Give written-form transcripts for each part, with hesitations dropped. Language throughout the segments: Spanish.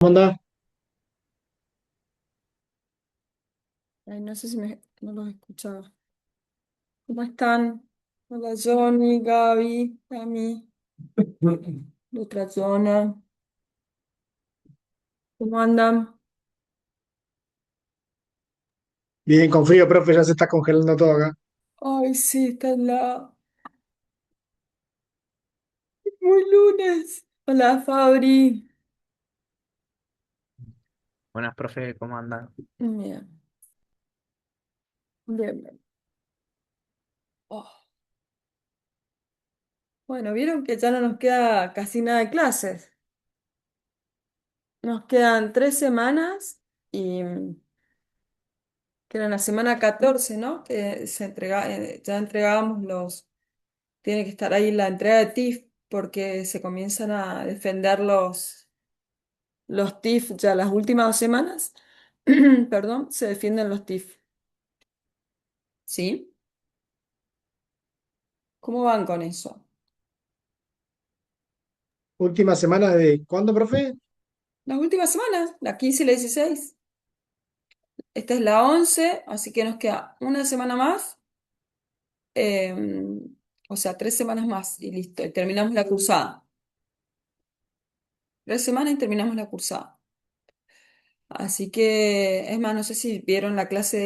anda? Ay, no sé si no los escuchaba. ¿Cómo están? Hola Johnny, Gaby, Cami, la otra Jonah. ¿Cómo andan? Bien, con frío, profe, ya se está congelando todo acá. Ay, sí, está en muy lunes. Hola Fabri. Buenas, profe, ¿cómo anda? Bien, bien, bien. Oh, bueno, vieron que ya no nos queda casi nada de clases. Nos quedan 3 semanas y que era la semana 14, ¿no? Que ya entregábamos tiene que estar ahí la entrega de TIF porque se comienzan a defender los TIF ya las últimas 2 semanas. Perdón, se defienden los TIF. ¿Sí? ¿Cómo van con eso? Última semana de ¿cuándo, profe? Las últimas semanas, la 15 y la 16. Esta es la 11, así que nos queda una semana más, o sea, 3 semanas más y listo, y terminamos la cursada. 3 semanas y terminamos la cursada. Así que, es más, no sé si vieron la clase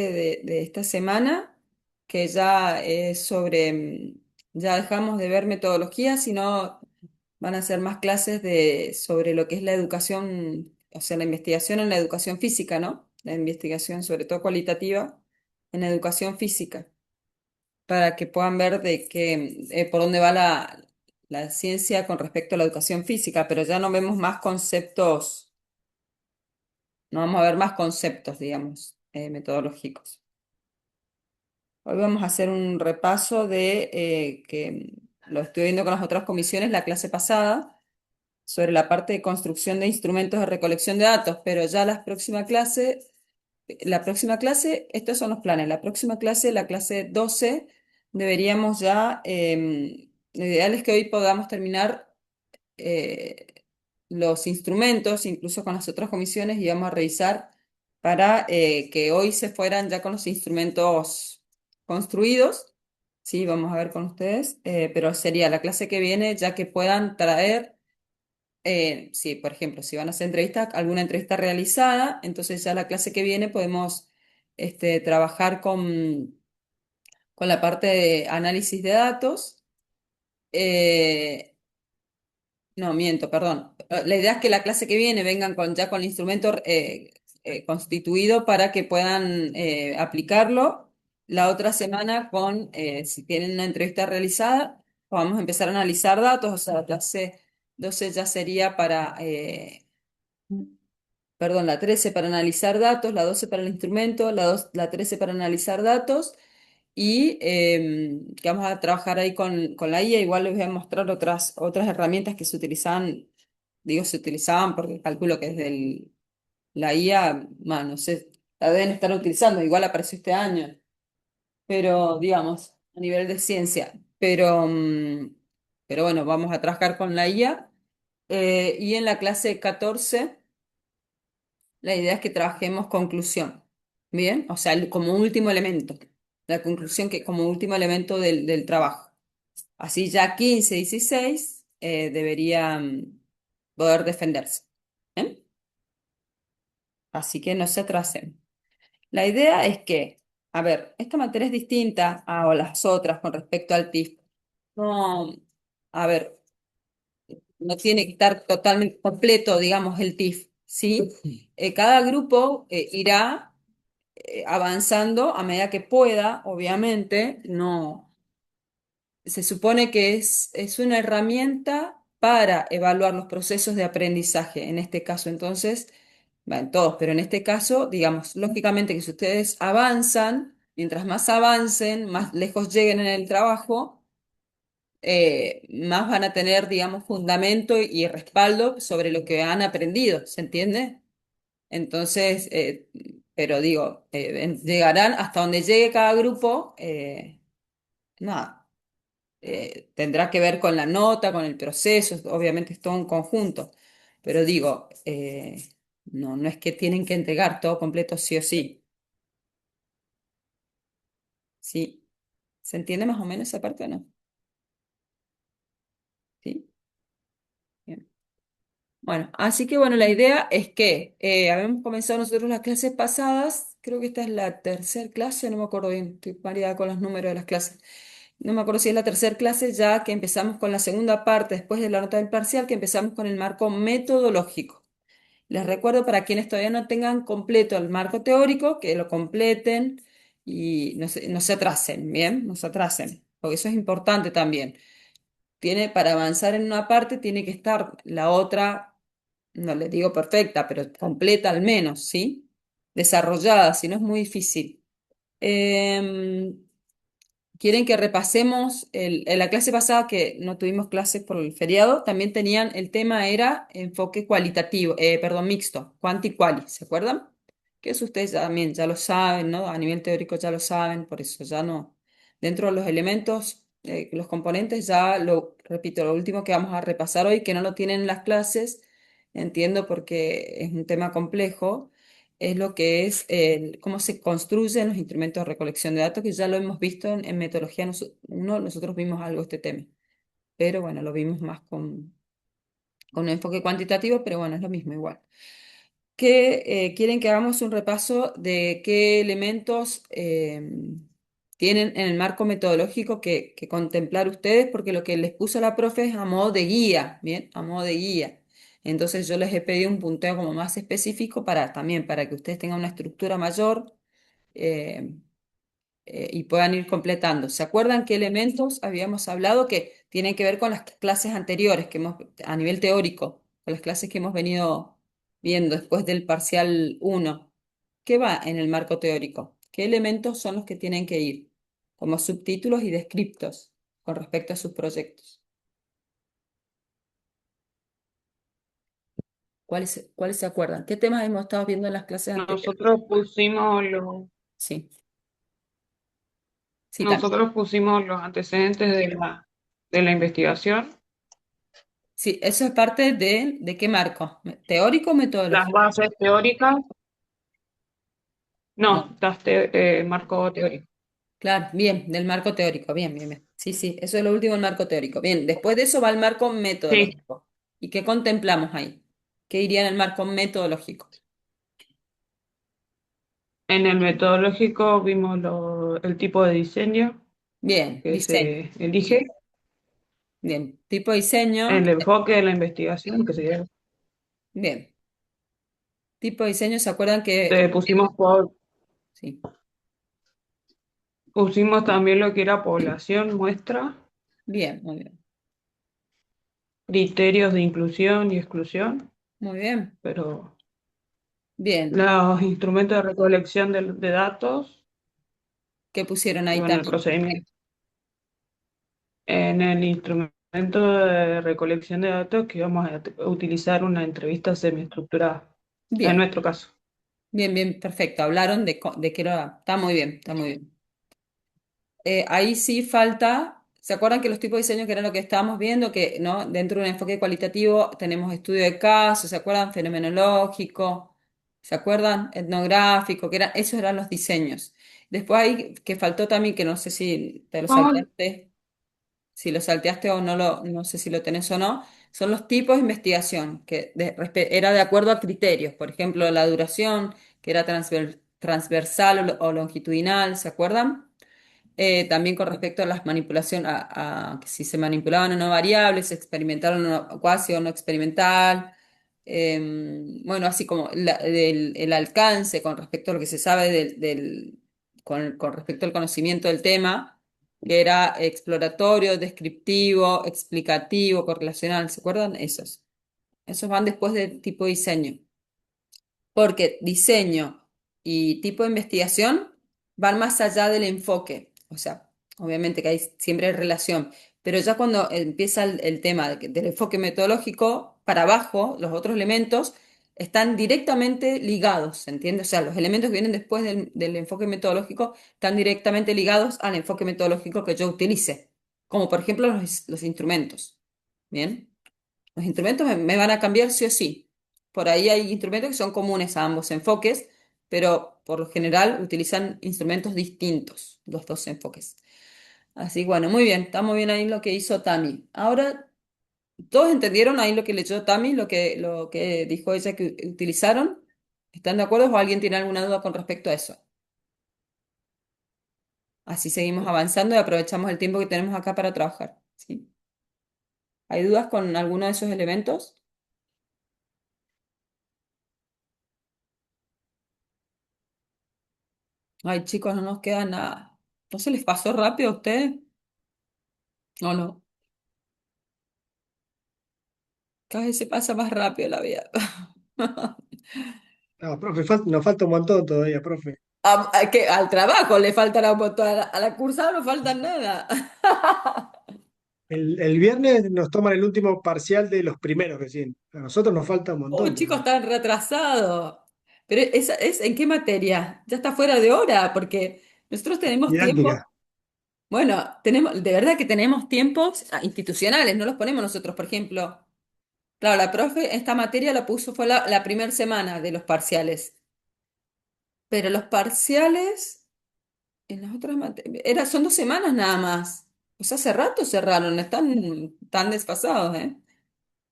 de esta semana, que ya es sobre, ya dejamos de ver metodología, sino van a ser más clases sobre lo que es la educación, o sea, la investigación en la educación física, ¿no? La investigación, sobre todo cualitativa, en la educación física, para que puedan ver por dónde va la ciencia con respecto a la educación física, pero ya no vemos más conceptos, no vamos a ver más conceptos, digamos, metodológicos. Hoy vamos a hacer un repaso que lo estoy viendo con las otras comisiones la clase pasada sobre la parte de construcción de instrumentos de recolección de datos, pero ya la próxima clase, estos son los planes. La próxima clase, la clase 12, deberíamos ya, lo ideal es que hoy podamos terminar eh, los instrumentos, incluso con las otras comisiones, y vamos a revisar para que hoy se fueran ya con los instrumentos construidos. Sí, vamos a ver con ustedes, pero sería la clase que viene, ya que puedan traer, sí, por ejemplo, si van a hacer entrevistas, alguna entrevista realizada, entonces ya la clase que viene podemos trabajar con la parte de análisis de datos. eh, No, miento, perdón. La idea es que la clase que viene vengan ya con el instrumento constituido para que puedan aplicarlo. La otra semana si tienen una entrevista realizada, vamos a empezar a analizar datos, o sea, la clase 12 ya sería perdón, la 13 para analizar datos, la 12 para el instrumento, la 13 para analizar datos y que vamos a trabajar ahí con la IA. Igual les voy a mostrar otras herramientas que se utilizaban, digo se utilizaban porque calculo que desde la IA, no sé, la deben estar utilizando, igual apareció este año, pero digamos, a nivel de ciencia. Pero bueno, vamos a trabajar con la IA. Y en la clase 14 la idea es que trabajemos conclusión, ¿bien? O sea, como último elemento, la conclusión que como último elemento del trabajo. Así ya 15, 16 deberían poder defenderse. ¿Bien? Así que no se atrasen. La idea es que, a ver, esta materia es distinta a las otras con respecto al TIF. No, a ver, no tiene que estar totalmente completo, digamos, el TIF, ¿sí? Cada grupo irá avanzando a medida que pueda, obviamente, no. Se supone que es una herramienta para evaluar los procesos de aprendizaje, en este caso, entonces, va en todos, pero en este caso, digamos, lógicamente que si ustedes avanzan, mientras más avancen, más lejos lleguen en el trabajo, más van a tener, digamos, fundamento y respaldo sobre lo que han aprendido, ¿se entiende? Entonces, pero digo, llegarán hasta donde llegue cada grupo, nada, tendrá que ver con la nota, con el proceso, obviamente es todo un conjunto, pero digo, No, no es que tienen que entregar todo completo sí o sí. ¿Sí? ¿Se entiende más o menos esa parte o no? ¿Sí? Bien. Bueno, así que bueno, la idea es que habíamos comenzado nosotros las clases pasadas, creo que esta es la tercera clase, no me acuerdo bien, estoy mareada con los números de las clases. No me acuerdo si es la tercera clase ya que empezamos con la segunda parte, después de la nota del parcial, que empezamos con el marco metodológico. Les recuerdo para quienes todavía no tengan completo el marco teórico, que lo completen y no se atrasen, ¿bien? No se atrasen, porque eso es importante también. Para avanzar en una parte, tiene que estar la otra, no les digo perfecta, pero completa al menos, ¿sí? Desarrollada, si no es muy difícil. Em, Quieren que repasemos en la clase pasada que no tuvimos clases por el feriado, también tenían, el tema era enfoque cualitativo, perdón, mixto, quanti-quali, ¿se acuerdan? Que eso ustedes también ya lo saben, ¿no? A nivel teórico ya lo saben, por eso ya no. Dentro de los elementos, los componentes, ya lo repito, lo último que vamos a repasar hoy, que no lo tienen en las clases, entiendo porque es un tema complejo es lo que es cómo se construyen los instrumentos de recolección de datos, que ya lo hemos visto en metodología uno, nosotros vimos algo de este tema, pero bueno, lo vimos más con un enfoque cuantitativo, pero bueno, es lo mismo igual. Que quieren que hagamos un repaso de qué elementos tienen en el marco metodológico que contemplar ustedes, porque lo que les puso la profe es a modo de guía, ¿bien? A modo de guía. Entonces yo les he pedido un punteo como más específico también para que ustedes tengan una estructura mayor eh, y puedan ir completando. ¿Se acuerdan qué elementos habíamos hablado que tienen que ver con las clases anteriores, a nivel teórico, con las clases que hemos venido viendo después del parcial uno? ¿Qué va en el marco teórico? ¿Qué elementos son los que tienen que ir como subtítulos y descriptos con respecto a sus proyectos? ¿Cuáles se acuerdan? ¿Qué temas hemos estado viendo en las clases anteriores? Nosotros pusimos los, Sí, sí, también. nosotros pusimos los antecedentes de la investigación, Sí, eso es parte ¿de qué marco? ¿Teórico o las metodológico? bases teóricas, No. no, marco teórico. Claro, bien, del marco teórico, bien, bien, bien. Sí, sí, eso es lo último, el marco teórico. Bien, después de eso va el marco Sí, metodológico. ¿Y qué contemplamos ahí? ¿Qué iría en el marco metodológico? en el metodológico vimos el tipo de diseño Bien, que diseño. se elige, Bien, tipo de diseño. el enfoque de la investigación que se Bien, tipo de diseño, ¿se acuerdan que... pusimos, Sí, pusimos también lo que era población, muestra, bien, muy bien. criterios de inclusión y exclusión, Muy bien, pero bien. los instrumentos de recolección de datos ¿Qué pusieron y ahí bueno, el también? procedimiento. En el instrumento de recolección de datos que vamos a utilizar una entrevista semiestructurada, en Bien, nuestro caso. bien, bien, perfecto. Hablaron de que era... Está muy bien, está muy bien. Ahí sí falta, ¿se acuerdan que los tipos de diseño que era lo que estábamos viendo, que no dentro de un enfoque cualitativo tenemos estudio de casos, ¿se acuerdan? Fenomenológico, ¿se acuerdan? Etnográfico, esos eran los diseños. Después hay que faltó también, que no sé si te lo Vamos, salteaste, si lo salteaste o no sé si lo tenés o no, son los tipos de investigación, era de acuerdo a criterios, por ejemplo, la duración, que era transversal o longitudinal, ¿se acuerdan? También con respecto a las manipulaciones, a que si se manipulaban o no variables, experimentaron o no, cuasi o no experimental. Bueno, así como el alcance con respecto a lo que se sabe con respecto al conocimiento del tema, que era exploratorio, descriptivo, explicativo, correlacional, ¿se acuerdan? Esos van después del tipo de diseño porque diseño y tipo de investigación van más allá del enfoque. O sea, obviamente que hay siempre hay relación, pero ya cuando empieza el tema del enfoque metodológico, para abajo, los otros elementos están directamente ligados, ¿se entiende? O sea, los elementos que vienen después del enfoque metodológico están directamente ligados al enfoque metodológico que yo utilice, como por ejemplo los instrumentos. ¿Bien? Los instrumentos me van a cambiar sí o sí. Por ahí hay instrumentos que son comunes a ambos enfoques, pero por lo general utilizan instrumentos distintos, los dos enfoques. Así, bueno, muy bien, estamos bien ahí en lo que hizo Tami. Ahora, ¿todos entendieron ahí lo que leyó Tami, lo que dijo ella que utilizaron? ¿Están de acuerdo o alguien tiene alguna duda con respecto a eso? Así seguimos avanzando y aprovechamos el tiempo que tenemos acá para trabajar. ¿Sí? ¿Hay dudas con alguno de esos elementos? Ay, chicos, no nos queda nada. ¿No se les pasó rápido a ustedes? No, no. Cada vez se pasa más rápido la vida. No, profe, nos falta un montón todavía, profe. Que al trabajo le faltará un montón, a la cursada no falta nada. El viernes nos toman el último parcial de los primeros recién. A nosotros nos falta un Uy, montón chicos, todavía. están retrasados. Pero es ¿en qué materia? Ya está fuera de hora, porque nosotros tenemos Didáctica. tiempo. Bueno, tenemos, de verdad que tenemos tiempos institucionales, no los ponemos nosotros, por ejemplo. Claro, la profe esta materia la puso, fue la primera semana de los parciales. Pero los parciales, en las otras materias, son 2 semanas nada más. O sea, hace rato cerraron, están tan desfasados, ¿eh?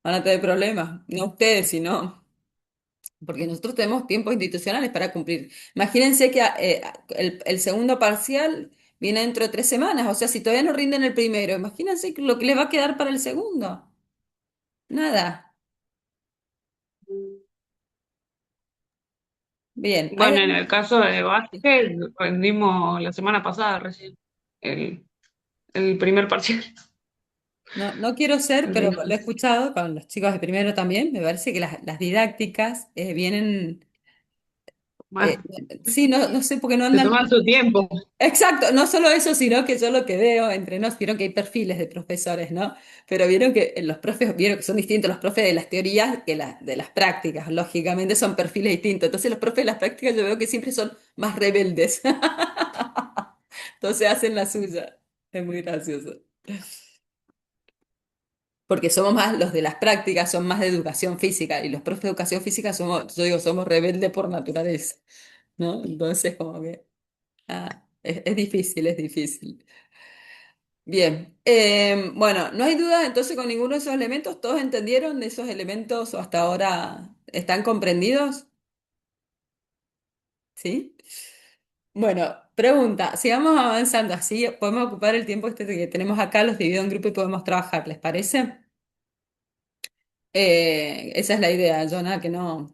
Van a tener problemas. No ustedes, sino. Porque nosotros tenemos tiempos institucionales para cumplir. Imagínense que el segundo parcial viene dentro de 3 semanas. O sea, si todavía no rinden el primero, imagínense lo que les va a quedar para el segundo. Nada. Bien, ¿hay Bueno, en el caso de algo? básquet, rendimos la semana pasada recién el, el primer parcial. No, no quiero ser, El pero 20. lo he escuchado con los chicos de primero también. Me parece que las didácticas vienen. Bueno, eh, sí, no, no sé por qué no se andan. toman su tiempo. Exacto, no solo eso, sino que yo lo que veo entre nos, vieron que hay perfiles de profesores, ¿no? Pero vieron que los profes, vieron que son distintos los profes de las teorías que de las prácticas, lógicamente son perfiles distintos. Entonces los profes de las prácticas yo veo que siempre son más rebeldes. Entonces hacen la suya. Es muy gracioso. Porque somos más, los de las prácticas son más de educación física y los profes de educación física somos, yo digo, somos rebeldes por naturaleza, ¿no? Entonces como que es difícil, es difícil. Bien, bueno, no hay duda entonces con ninguno de esos elementos, ¿todos entendieron de esos elementos o hasta ahora están comprendidos? ¿Sí? Bueno, pregunta, sigamos avanzando así, podemos ocupar el tiempo este que tenemos acá, los divido en grupo y podemos trabajar, ¿les parece? Esa es la idea, Jonah, que no,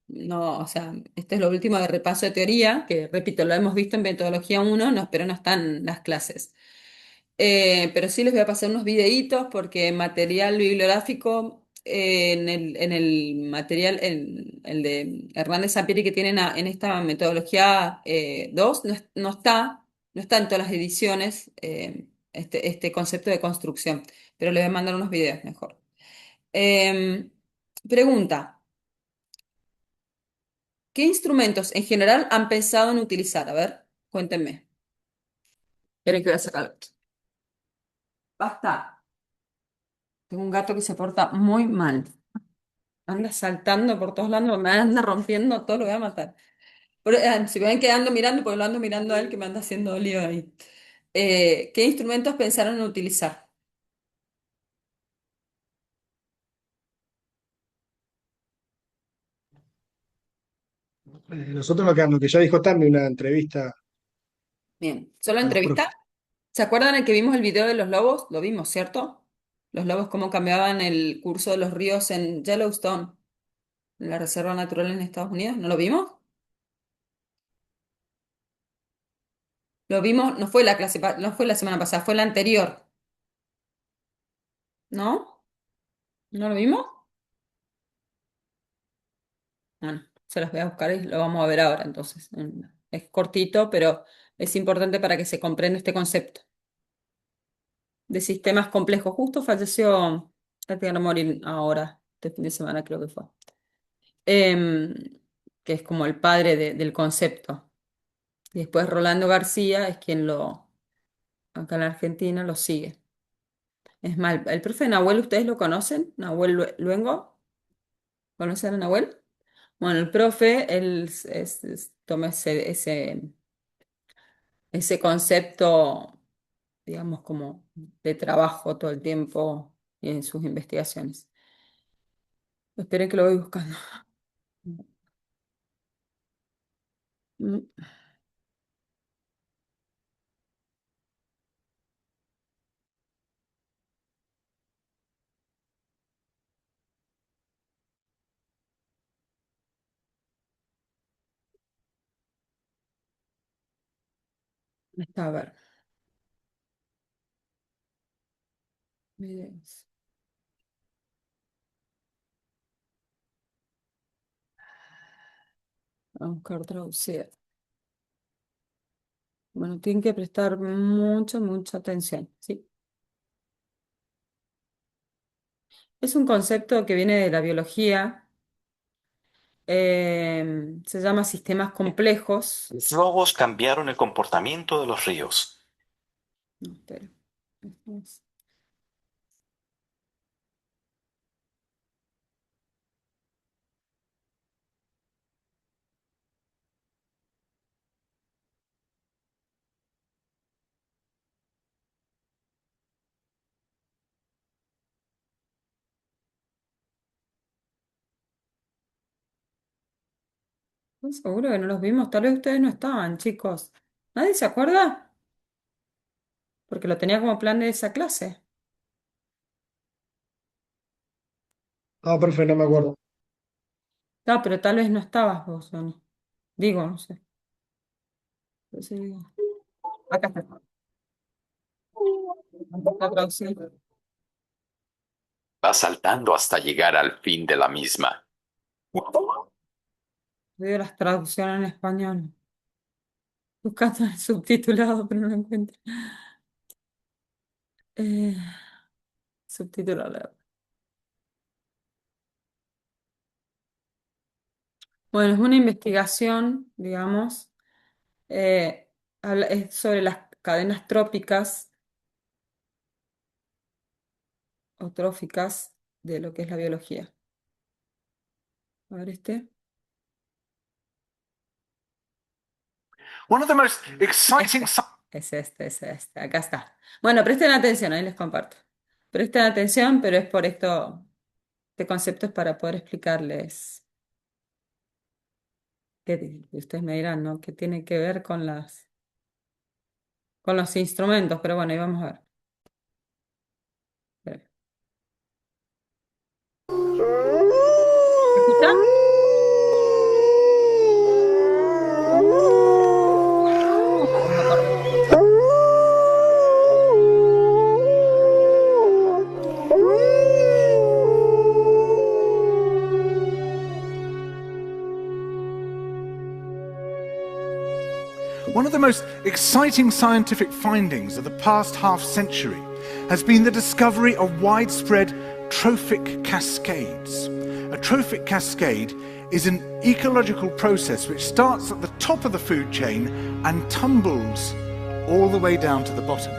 no, o sea, este es lo último de repaso de teoría, que repito, lo hemos visto en metodología 1, no, pero no están las clases. Pero sí les voy a pasar unos videitos porque material bibliográfico, en el material, en el de Hernández Sampieri que tienen en esta metodología 2, no está en todas las ediciones este concepto de construcción, pero les voy a mandar unos videos mejor. Em, Pregunta, ¿qué instrumentos en general han pensado en utilizar? A ver, cuéntenme. Esperen que voy a sacar. Basta. Tengo un gato que se porta muy mal. Anda saltando por todos lados, me anda rompiendo todo, lo voy a matar. Pero, si me ven quedando mirando, porque lo ando mirando a él que me anda haciendo lío ahí. ¿Qué instrumentos pensaron en utilizar? Nosotros lo que ya dijo también una entrevista Bien, ¿solo a los entrevista? profes. ¿Se acuerdan el que vimos el video de los lobos? Lo vimos, ¿cierto? Los lobos, cómo cambiaban el curso de los ríos en Yellowstone, en la Reserva Natural en Estados Unidos. ¿No lo vimos? Lo vimos, no fue la clase, no fue la semana pasada, fue la anterior, ¿no? ¿No lo vimos? Bueno, se las voy a buscar y lo vamos a ver ahora entonces. Es cortito, pero es importante para que se comprenda este concepto de sistemas complejos. Justo falleció Tatiana Morin ahora, este fin de semana creo que fue. Em, que es como el padre del concepto. Y después Rolando García es quien acá en la Argentina, lo sigue. Es mal. El profe Nahuel, ¿ustedes lo conocen? Nahuel Luengo. ¿Conocer a Nahuel? Bueno, el profe, él toma ese concepto, digamos, como de trabajo todo el tiempo y en sus investigaciones. Esperen que lo voy buscando. Mm, Está, a ver. Videos. Vamos a buscar traducir. Bueno, tienen que prestar mucha atención, ¿sí? Es un concepto que viene de la biología, se llama sistemas complejos. Los lobos cambiaron el comportamiento de los ríos. No, espera. ¿Estoy seguro que no los vimos? Tal vez ustedes no estaban, chicos. ¿Nadie se acuerda? Porque lo tenía como plan de esa clase. No, profe, no me acuerdo. No, pero tal vez no estabas vos, o no. Digo, no sé. Entonces digo, acá está. Está traducido. Va saltando hasta llegar al fin de la misma. Veo las traducciones en español. Buscando el subtitulado, pero no lo encuentro. Eh, subtitulado. Bueno, es una investigación, digamos, es sobre las cadenas trópicas o tróficas de lo que es la biología. A ver este. One of the most exciting Es este. Acá está. Bueno, presten atención, ahí les comparto. Presten atención, pero es por esto, este concepto es para poder explicarles que ustedes me dirán, ¿no? Que tiene que ver con con los instrumentos, pero bueno, ahí vamos a ver. Espera. ¿Escuchan? No me acuerdo cómo escuchar. One of the most exciting scientific findings of the past half century has been the discovery of widespread trophic cascades. A trophic cascade is an ecological process which starts at the top of the food chain and tumbles all the way down to the bottom.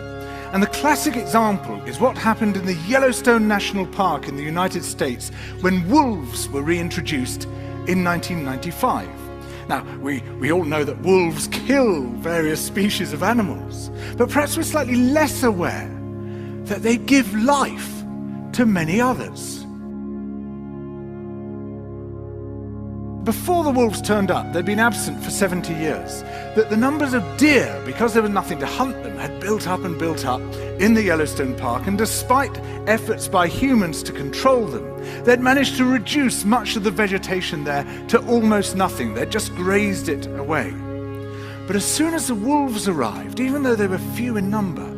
And the classic example is what happened in the Yellowstone National Park in the United States when wolves were reintroduced in 1995. Now, we all know that wolves kill various species of animals, but perhaps we're slightly less aware that they give life to many others. Before the wolves turned up, they'd been absent for 70 years. That the numbers of deer, because there was nothing to hunt them, had built up in the Yellowstone Park, and despite efforts by humans to control them, they'd managed to reduce much of the vegetation there to almost nothing. They'd just grazed it away. But as soon as the wolves arrived, even though they were few in number,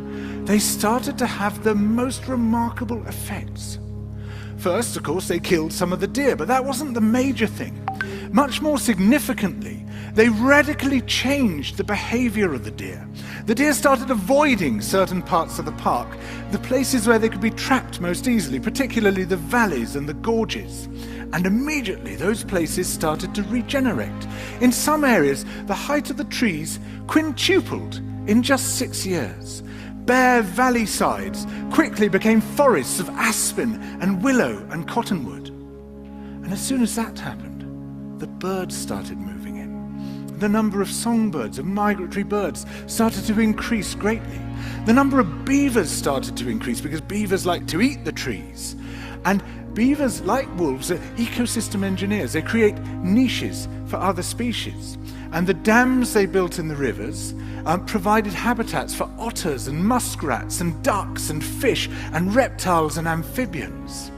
they started to have the most remarkable effects. First, of course, they killed some of the deer, but that wasn't the major thing. Much more significantly, they radically changed the behavior of the deer. The deer started avoiding certain parts of the park, the places where they could be trapped most easily, particularly the valleys and the gorges. And immediately those places started to regenerate. In some areas, the height of the trees quintupled in just 6 years. Bare valley sides quickly became forests of aspen and willow and cottonwood. And And as soon as that happened, the birds started moving in. The number of songbirds, of migratory birds, started to increase greatly. The number of beavers started to increase because beavers like to eat the trees. And beavers, like wolves, are ecosystem engineers. They create niches for other species. And the dams they built in the rivers provided habitats for otters and muskrats and ducks and fish and reptiles and amphibians.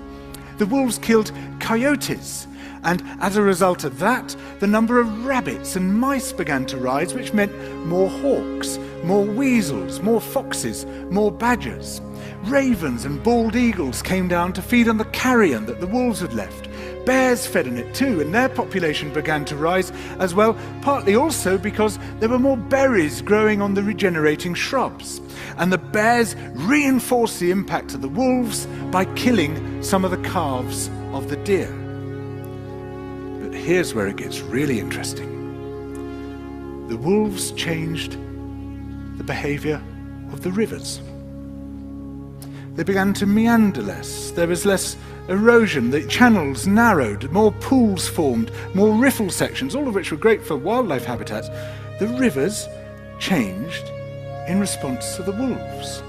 The wolves killed coyotes, and as a result of that, the number of rabbits and mice began to rise, which meant more hawks, more weasels, more foxes, more badgers. Ravens and bald eagles came down to feed on the carrion that the wolves had left. Bears fed on it too, and their population began to rise as well, partly also because there were more berries growing on the regenerating shrubs. And the bears reinforced the impact of the wolves by killing some of the calves of the deer. But here's where it gets really interesting. The wolves changed the behavior of the rivers. They began to meander less. There was less erosion. The channels narrowed, more pools formed, more riffle sections, all of which were great for wildlife habitats. The rivers changed in response to the wolves.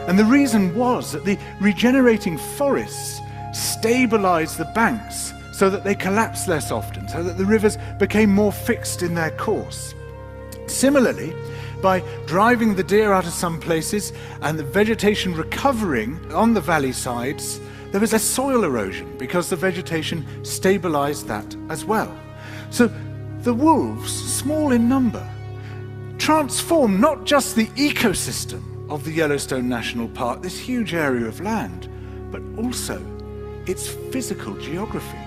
And the reason was that the regenerating forests stabilized the banks so that they collapsed less often, so that the rivers became more fixed in their course. Similarly, by driving the deer out of some places and the vegetation recovering on the valley sides, there was less soil erosion because the vegetation stabilized that as well. So the wolves, small in number, transformed not just the ecosystem of the Yellowstone National Park, this huge area of land, but also its physical geography.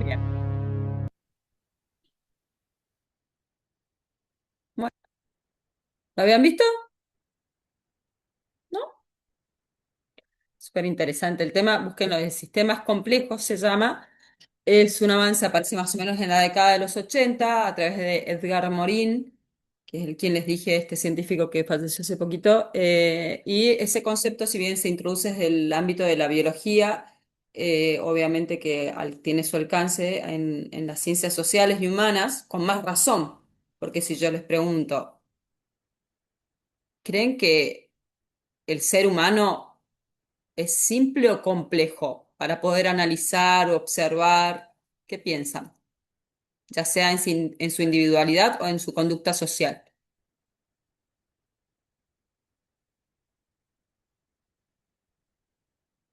Bien. Bueno, ¿lo habían visto? ¿No? Súper interesante el tema. Búsquenlo de sistemas complejos, se llama. Es un avance, aparece más o menos en la década de los 80 a través de Edgar Morin, que es el quien les dije, este científico que falleció hace poquito. Y ese concepto, si bien se introduce desde el ámbito de la biología, obviamente que tiene su alcance en las ciencias sociales y humanas, con más razón. Porque si yo les pregunto, ¿creen que el ser humano es simple o complejo para poder analizar o observar? ¿Qué piensan? Ya sea en su individualidad o en su conducta social.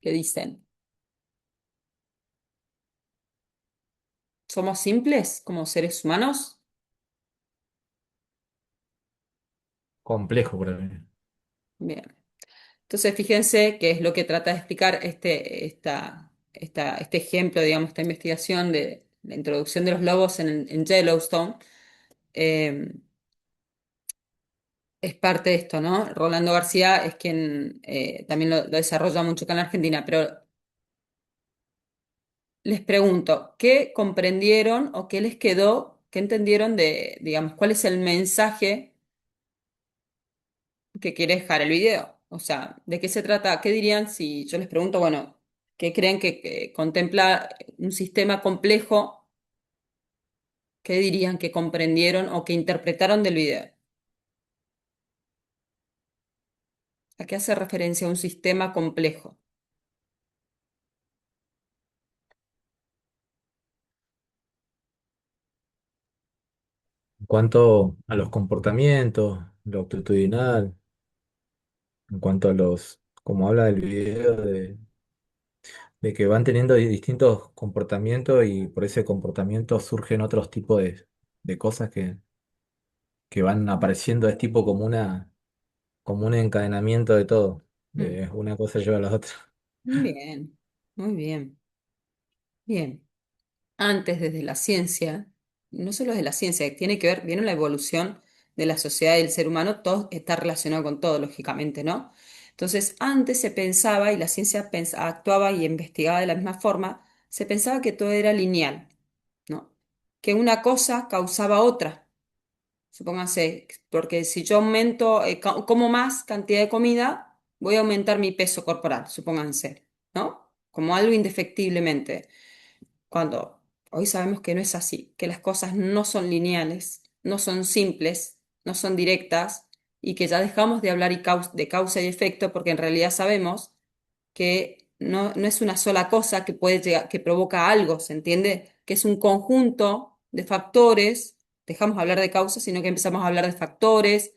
¿Qué dicen? ¿Somos simples como seres humanos? Complejo para mí. Bien. Entonces, fíjense qué es lo que trata de explicar este ejemplo, digamos, esta investigación de la introducción de los lobos en Yellowstone. Eh, es parte de esto, ¿no? Rolando García es quien también lo desarrolla mucho acá en la Argentina, pero les pregunto, ¿qué comprendieron o qué les quedó, qué entendieron de, digamos, cuál es el mensaje que quiere dejar el video? O sea, ¿de qué se trata? ¿Qué dirían si yo les pregunto, bueno, qué creen que contempla un sistema complejo? ¿Qué dirían que comprendieron o que interpretaron del video? ¿A qué hace referencia un sistema complejo? En cuanto a los comportamientos, lo actitudinal, en cuanto a los, como habla del video, de que van teniendo distintos comportamientos y por ese comportamiento surgen otros tipos de cosas que van apareciendo, es tipo como un encadenamiento de todo, Mm, de una cosa lleva a la otra. bien, muy bien, bien. Antes desde la ciencia, no solo desde la ciencia, que tiene que ver, viene la evolución de la sociedad y del ser humano, todo está relacionado con todo, lógicamente, ¿no? Entonces, antes se pensaba, y la ciencia actuaba y investigaba de la misma forma, se pensaba que todo era lineal, ¿no? Que una cosa causaba otra. Supónganse, porque si yo aumento, como más cantidad de comida, voy a aumentar mi peso corporal, supónganse, ¿no? Como algo indefectiblemente. Cuando hoy sabemos que no es así, que las cosas no son lineales, no son simples, no son directas y que ya dejamos de hablar de causa y efecto porque en realidad sabemos que no es una sola cosa que puede llegar, que provoca algo, ¿se entiende? Que es un conjunto de factores, dejamos de hablar de causas, sino que empezamos a hablar de factores,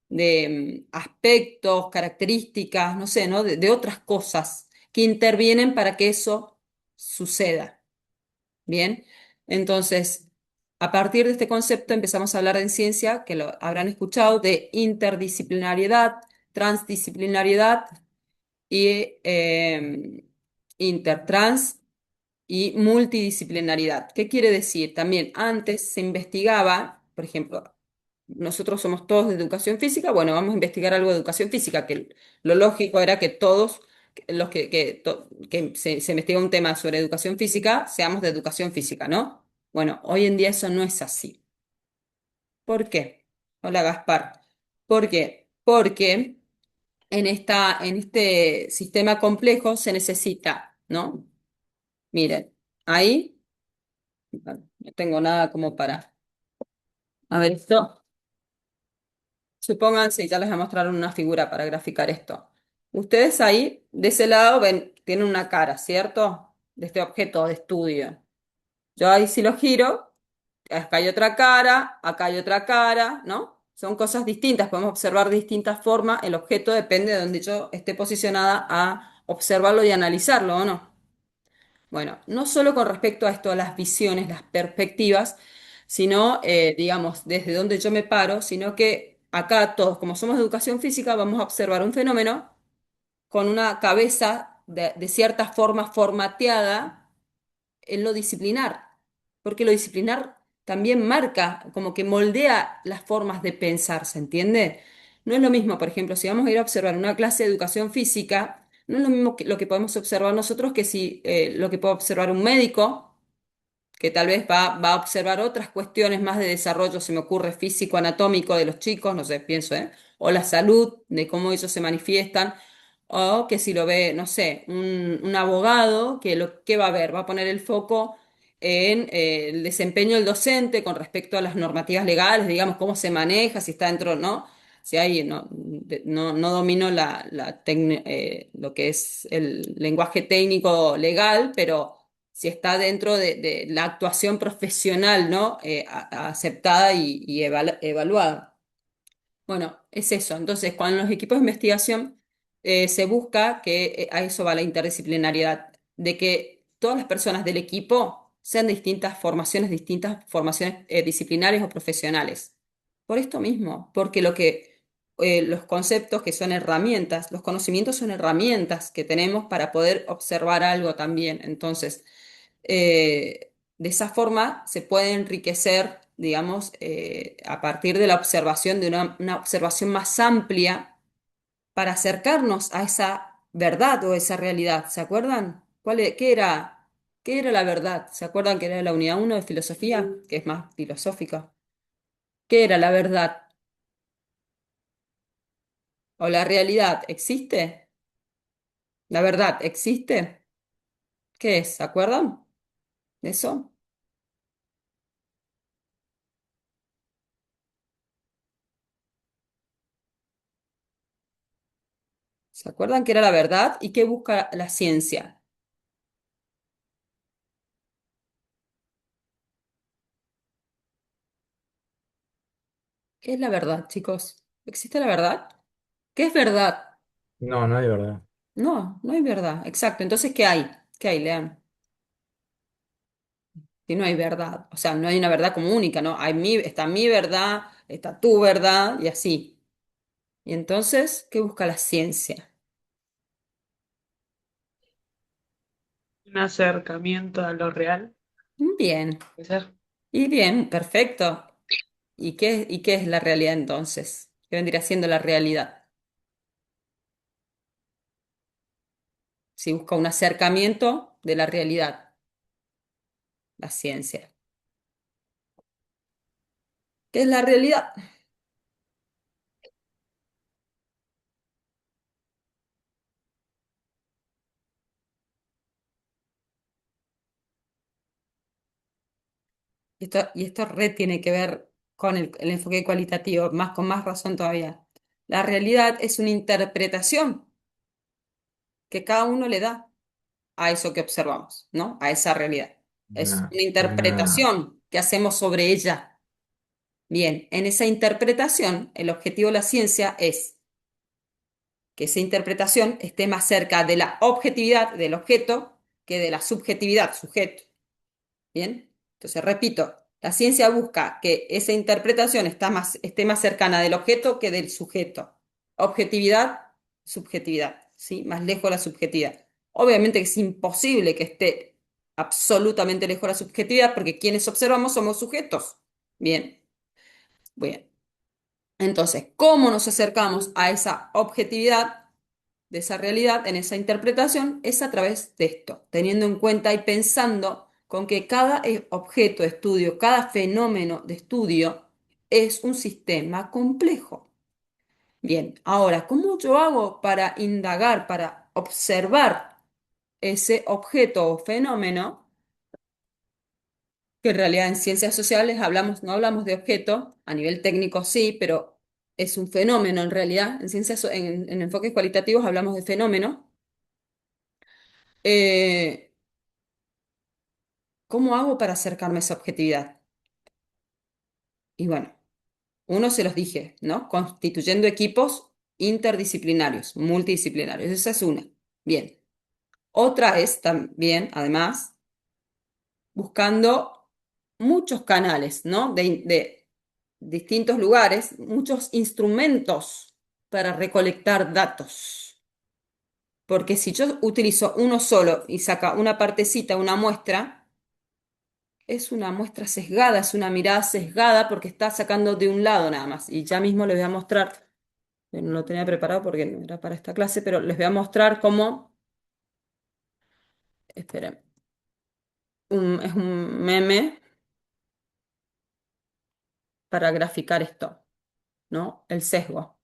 de aspectos, características, no sé, ¿no? De otras cosas que intervienen para que eso suceda. Bien, entonces, a partir de este concepto empezamos a hablar en ciencia, que lo habrán escuchado, de interdisciplinariedad, transdisciplinariedad y intertrans y multidisciplinariedad. ¿Qué quiere decir? También antes se investigaba, por ejemplo, nosotros somos todos de educación física, bueno, vamos a investigar algo de educación física, que lo lógico era que todos los que se investiga un tema sobre educación física, seamos de educación física, ¿no? Bueno, hoy en día eso no es así. ¿Por qué? Hola, Gaspar. ¿Por qué? Porque en este sistema complejo se necesita, ¿no? Miren, ahí no tengo nada como para... A ver, esto, supónganse, y ya les voy a mostrar una figura para graficar esto. Ustedes ahí, de ese lado, ven, tienen una cara, ¿cierto? De este objeto de estudio. Yo ahí si lo giro, acá hay otra cara, ¿no? Son cosas distintas, podemos observar de distintas formas, el objeto depende de donde yo esté posicionada a observarlo y analizarlo, ¿o no? Bueno, no solo con respecto a esto, a las visiones, las perspectivas, sino, digamos, desde donde yo me paro, sino que acá todos, como somos de educación física, vamos a observar un fenómeno con una cabeza de cierta forma formateada en lo disciplinar, porque lo disciplinar también marca, como que moldea las formas de pensar, ¿se entiende? No es lo mismo, por ejemplo, si vamos a ir a observar una clase de educación física, no es lo mismo que lo que podemos observar nosotros que si lo que puede observar un médico que tal vez va a observar otras cuestiones más de desarrollo, se me ocurre físico, anatómico de los chicos, no sé, pienso, ¿eh? O la salud, de cómo ellos se manifiestan, o que si lo ve, no sé, un abogado, que lo que va a ver, va a poner el foco en el desempeño del docente con respecto a las normativas legales, digamos, cómo se maneja, si está dentro, ¿no? Si hay, no domino lo que es el lenguaje técnico legal, pero si está dentro de la actuación profesional, ¿no? Aceptada y evaluada. Bueno, es eso. Entonces, cuando en los equipos de investigación se busca que a eso va la interdisciplinariedad, de que todas las personas del equipo sean de distintas formaciones disciplinares o profesionales. Por esto mismo, porque los conceptos que son herramientas, los conocimientos son herramientas que tenemos para poder observar algo también. Entonces, de esa forma se puede enriquecer, digamos, a partir de la observación, de una observación más amplia para acercarnos a esa verdad o esa realidad. ¿Se acuerdan? ¿Qué era la verdad? ¿Se acuerdan que era la unidad uno de filosofía, que es más filosófica? ¿Qué era la verdad? ¿O la realidad existe? ¿La verdad existe? ¿Qué es? ¿Se acuerdan de eso? ¿Se acuerdan qué era la verdad y qué busca la ciencia? ¿Qué es la verdad, chicos? ¿Existe la verdad? ¿Qué es verdad? No, no hay verdad. No, no hay verdad. Exacto. Entonces, ¿qué hay? ¿Qué hay, Lean? Que no hay verdad. O sea, no hay una verdad como única, ¿no? Está mi verdad, está tu verdad y así. Y entonces, ¿qué busca la ciencia? Un acercamiento a lo real, Bien. puede ser. Y bien, perfecto. ¿Y qué es la realidad entonces? ¿Qué vendría siendo la realidad? Si busca un acercamiento de la realidad, la ciencia. ¿Qué es la realidad? y esto re tiene que ver con el enfoque cualitativo, con más razón todavía. La realidad es una interpretación que cada uno le da a eso que observamos, ¿no? A esa realidad. Es Una, una una, interpretación que hacemos sobre ella. Bien, en esa interpretación, el objetivo de la ciencia es que esa interpretación esté más cerca de la objetividad del objeto que de la subjetividad, sujeto. Bien, entonces repito, la ciencia busca que esa interpretación esté más cercana del objeto que del sujeto. Objetividad, subjetividad, ¿sí? Más lejos de la subjetividad. Obviamente que es imposible que esté absolutamente lejos de la subjetividad porque quienes observamos somos sujetos. Bien, bien. Entonces, ¿cómo nos acercamos a esa objetividad de esa realidad en esa interpretación? Es a través de esto, teniendo en cuenta y pensando con que cada objeto de estudio, cada fenómeno de estudio es un sistema complejo. Bien, ahora, ¿cómo yo hago para indagar, para observar ese objeto o fenómeno? Que en realidad en ciencias sociales no hablamos de objeto, a nivel técnico sí, pero es un fenómeno en realidad. En enfoques cualitativos hablamos de fenómeno. Eh, ¿Cómo hago para acercarme a esa objetividad? Y bueno, uno se los dije, ¿no? Constituyendo equipos interdisciplinarios, multidisciplinarios. Esa es una. Bien. Otra es también, además, buscando muchos canales, ¿no? De distintos lugares, muchos instrumentos para recolectar datos. Porque si yo utilizo uno solo y saca una partecita, una muestra, es una muestra sesgada, es una mirada sesgada porque está sacando de un lado nada más. Y ya mismo les voy a mostrar, no lo tenía preparado porque no era para esta clase, pero les voy a mostrar cómo, esperen, es un meme para graficar esto, ¿no? El sesgo.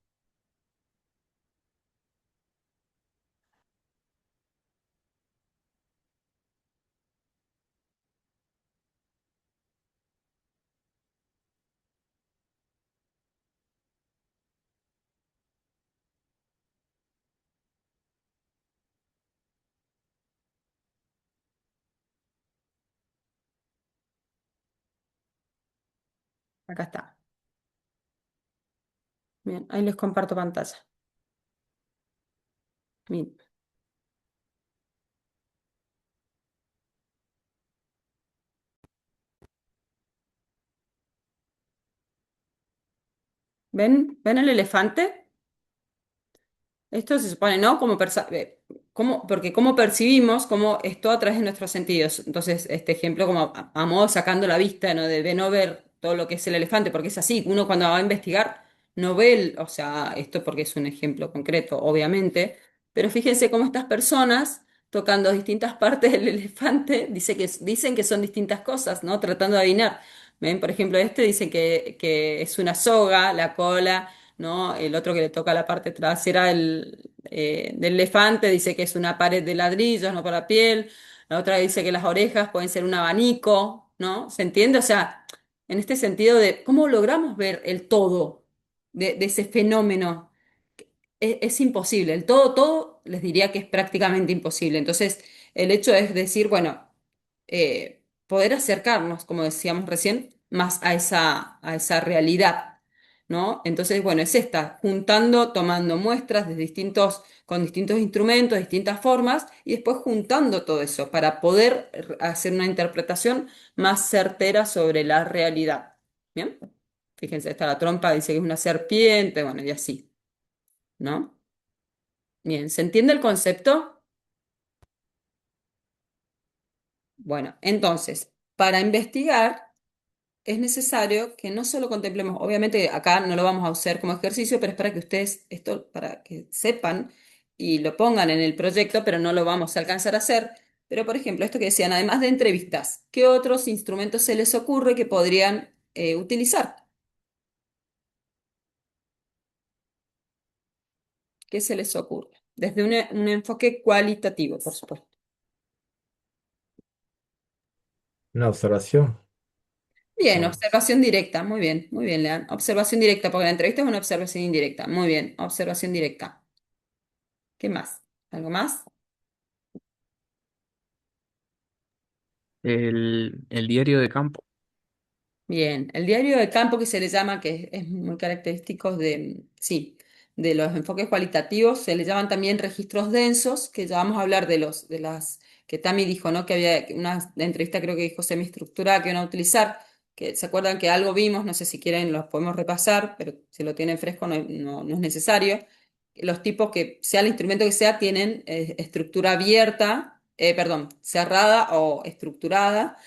Acá está. Bien, ahí les comparto pantalla. Bien. ¿Ven el elefante? Esto se supone, ¿no? Porque cómo percibimos, cómo esto a través de nuestros sentidos. Entonces, este ejemplo como a modo sacando la vista, ¿no? De no ver todo lo que es el elefante, porque es así, uno cuando va a investigar no ve o sea, esto porque es un ejemplo concreto, obviamente, pero fíjense cómo estas personas tocando distintas partes del elefante dicen que son distintas cosas, ¿no? Tratando de adivinar. ¿Ven? Por ejemplo, este dice que es una soga, la cola. ¿No? El otro que le toca la parte trasera del elefante dice que es una pared de ladrillos, no para piel. La otra dice que las orejas pueden ser un abanico, ¿no? ¿Se entiende? O sea, en este sentido de cómo logramos ver el todo de ese fenómeno. Es imposible. El todo, todo, les diría que es prácticamente imposible. Entonces, el hecho es decir, bueno, poder acercarnos, como decíamos recién, más a esa realidad, ¿no? Entonces, bueno, es esta, juntando, tomando muestras con distintos instrumentos, distintas formas, y después juntando todo eso para poder hacer una interpretación más certera sobre la realidad. ¿Bien? Fíjense, esta la trompa dice que es una serpiente, bueno, y así, ¿no? Bien, ¿se entiende el concepto? Bueno, entonces, para investigar es necesario que no solo contemplemos, obviamente acá no lo vamos a hacer como ejercicio, pero es para que ustedes, esto, para que sepan y lo pongan en el proyecto, pero no lo vamos a alcanzar a hacer. Pero, por ejemplo, esto que decían, además de entrevistas, ¿qué otros instrumentos se les ocurre que podrían utilizar? ¿Qué se les ocurre? Desde un enfoque cualitativo, por supuesto. una observación. Bien, Son- observación directa, muy bien, Lean. Observación directa, porque la entrevista es una observación indirecta. Muy bien, observación directa. ¿Qué más? ¿Algo más? El diario de campo. Bien, el diario de campo que se le llama, que es muy característico de, sí, de los enfoques cualitativos, se le llaman también registros densos, que ya vamos a hablar de las, que Tami dijo, ¿no? Que había una entrevista, creo que dijo semiestructurada, que iban a utilizar, que se acuerdan que algo vimos, no sé si quieren, los podemos repasar, pero si lo tienen fresco no es necesario. Los tipos que, sea el instrumento que sea, tienen estructura abierta, perdón, cerrada o estructurada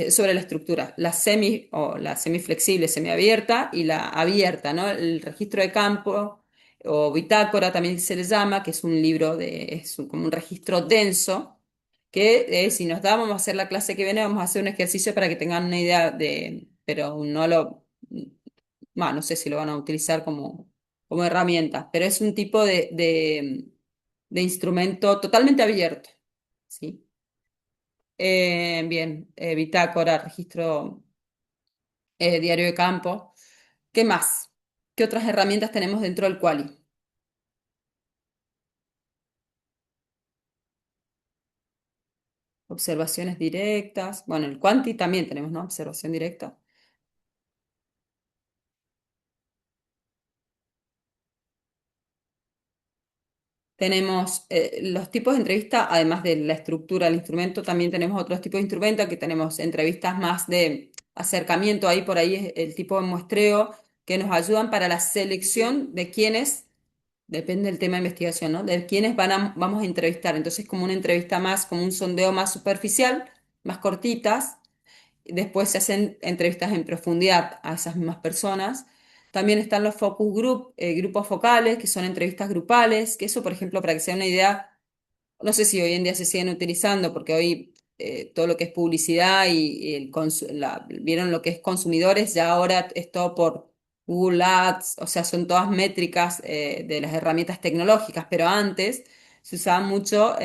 sobre la estructura, la semi o la semiflexible, semiabierta y la abierta, ¿no? El registro de campo o bitácora también se le llama, que es un libro como un registro denso, que si nos da, vamos a hacer la clase que viene, vamos a hacer un ejercicio para que tengan una idea pero no sé si lo van a utilizar como herramienta, pero es un tipo de instrumento totalmente abierto, ¿sí? Bien, bitácora, registro, diario de campo. ¿Qué más? ¿Qué otras herramientas tenemos dentro del Quali? Observaciones directas. Bueno, el Quanti también tenemos, ¿no? Observación directa. Tenemos los tipos de entrevista, además de la estructura del instrumento, también tenemos otros tipos de instrumento que tenemos entrevistas más de acercamiento, ahí por ahí es el tipo de muestreo que nos ayudan para la selección de quienes, depende del tema de investigación, ¿no? De quienes vamos a entrevistar. Entonces, como una entrevista más, como un sondeo más superficial, más cortitas. Después se hacen entrevistas en profundidad a esas mismas personas. También están los focus group, grupos focales, que son entrevistas grupales, que eso, por ejemplo, para que sea una idea, no sé si hoy en día se siguen utilizando, porque hoy todo lo que es publicidad y vieron lo que es consumidores, ya ahora es todo por Google Ads, o sea, son todas métricas de las herramientas tecnológicas, pero antes se usaba mucho,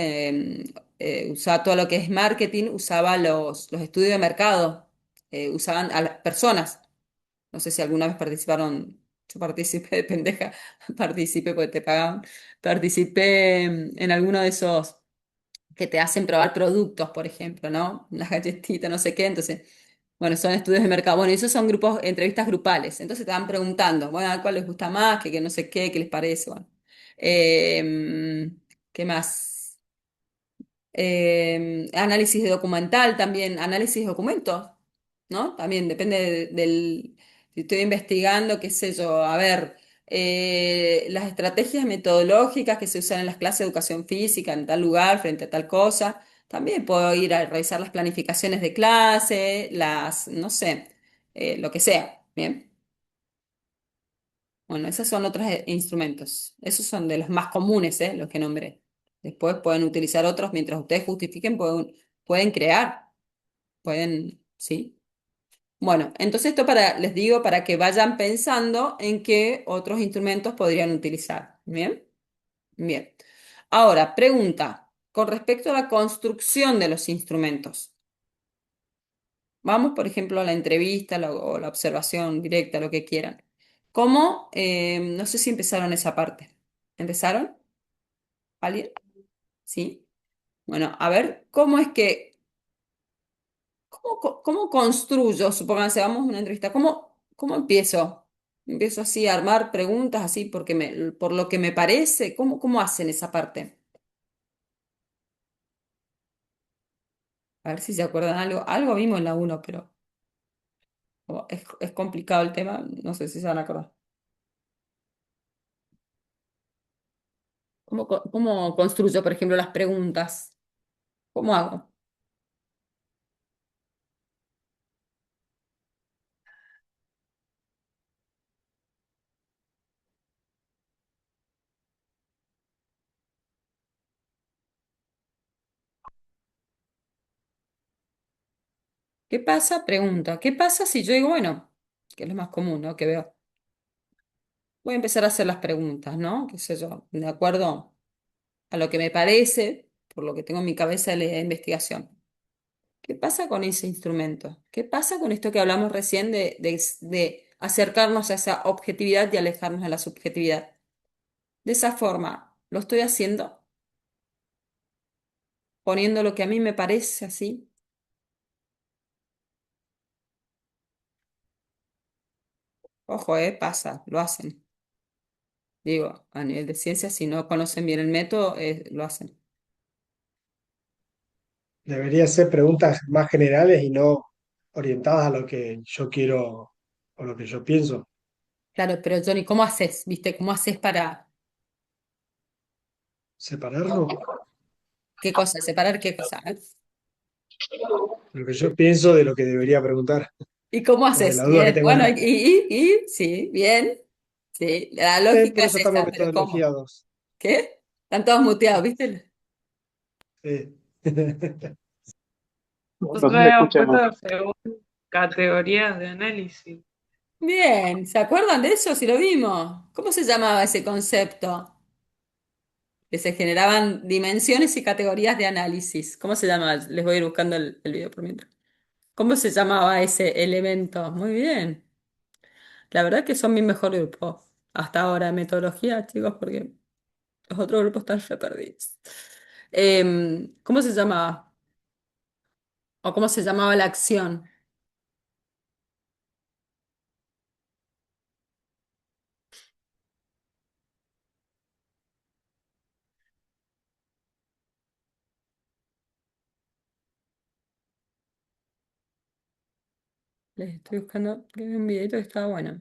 usaba todo lo que es marketing, usaba los estudios de mercado, usaban a las personas. No sé si alguna vez participaron, yo participé de pendeja, participé porque te pagaban, participé en alguno de esos que te hacen probar productos, por ejemplo, ¿no? Unas galletitas, no sé qué, entonces, bueno, son estudios de mercado. Bueno, y esos son grupos, entrevistas grupales, entonces te van preguntando, bueno, a cuál les gusta más, que no sé qué les parece, bueno. ¿Qué más? Análisis de documental también, análisis de documentos, ¿no? También depende si estoy investigando, qué sé yo, a ver, las estrategias metodológicas que se usan en las clases de educación física en tal lugar frente a tal cosa. También puedo ir a revisar las planificaciones de clase, no sé, lo que sea, ¿bien? Bueno, esos son otros instrumentos. Esos son de los más comunes, los que nombré. Después pueden utilizar otros mientras ustedes justifiquen, pueden crear, ¿sí? Bueno, entonces esto les digo, para que vayan pensando en qué otros instrumentos podrían utilizar. ¿Bien? Bien. Ahora, pregunta, con respecto a la construcción de los instrumentos. Vamos, por ejemplo, a la entrevista o la observación directa, lo que quieran. ¿Cómo? No sé si empezaron esa parte. ¿Empezaron? ¿Alguien? ¿Sí? Bueno, a ver, ¿cómo construyo? Supónganse, vamos a una entrevista. ¿Cómo empiezo? Empiezo así a armar preguntas así por lo que me parece. ¿Cómo hacen esa parte? A ver si se acuerdan algo. Algo vimos en la uno, pero es complicado el tema. No sé si se van a acordar. ¿Cómo construyo, por ejemplo, las preguntas? ¿Cómo hago? ¿Qué pasa? Pregunta. ¿Qué pasa si yo digo, bueno, que es lo más común, ¿no? Que veo. Voy a empezar a hacer las preguntas, ¿no? ¿Qué sé yo? De acuerdo a lo que me parece, por lo que tengo en mi cabeza de la investigación. ¿Qué pasa con ese instrumento? ¿Qué pasa con esto que hablamos recién de acercarnos a esa objetividad y alejarnos de la subjetividad? De esa forma, ¿lo estoy haciendo? Poniendo lo que a mí me parece así. Ojo, pasa, lo hacen. Digo, a nivel de ciencia, si no conocen bien el método, lo hacen. Debería ser preguntas más generales y no orientadas a lo que yo quiero o lo que yo pienso. Claro, pero Johnny, ¿cómo haces? ¿Viste? ¿Cómo haces para Separarlo, qué cosa? ¿Separar qué cosa? lo que yo pienso de lo que debería preguntar ¿Y cómo o de haces? la duda que Bien, tengo. bueno, sí, bien. Sí, la lógica Por es eso estamos esa, pero ¿cómo? metodologiados. ¿Qué? Están todos muteados, ¿viste? Sí. Nosotros habíamos puesto según categorías de análisis. Bien, ¿se acuerdan de eso? Si lo vimos. ¿Cómo se llamaba ese concepto? Que se generaban dimensiones y categorías de análisis. ¿Cómo se llama? Les voy a ir buscando el video por mientras. ¿Cómo se llamaba ese elemento? Muy bien. La verdad que son mi mejor grupo hasta ahora de metodología, chicos, porque los otros grupos están re perdidos. ¿Cómo se llamaba? ¿O cómo se llamaba la acción? Les estoy buscando, que vi un videito que estaba bueno.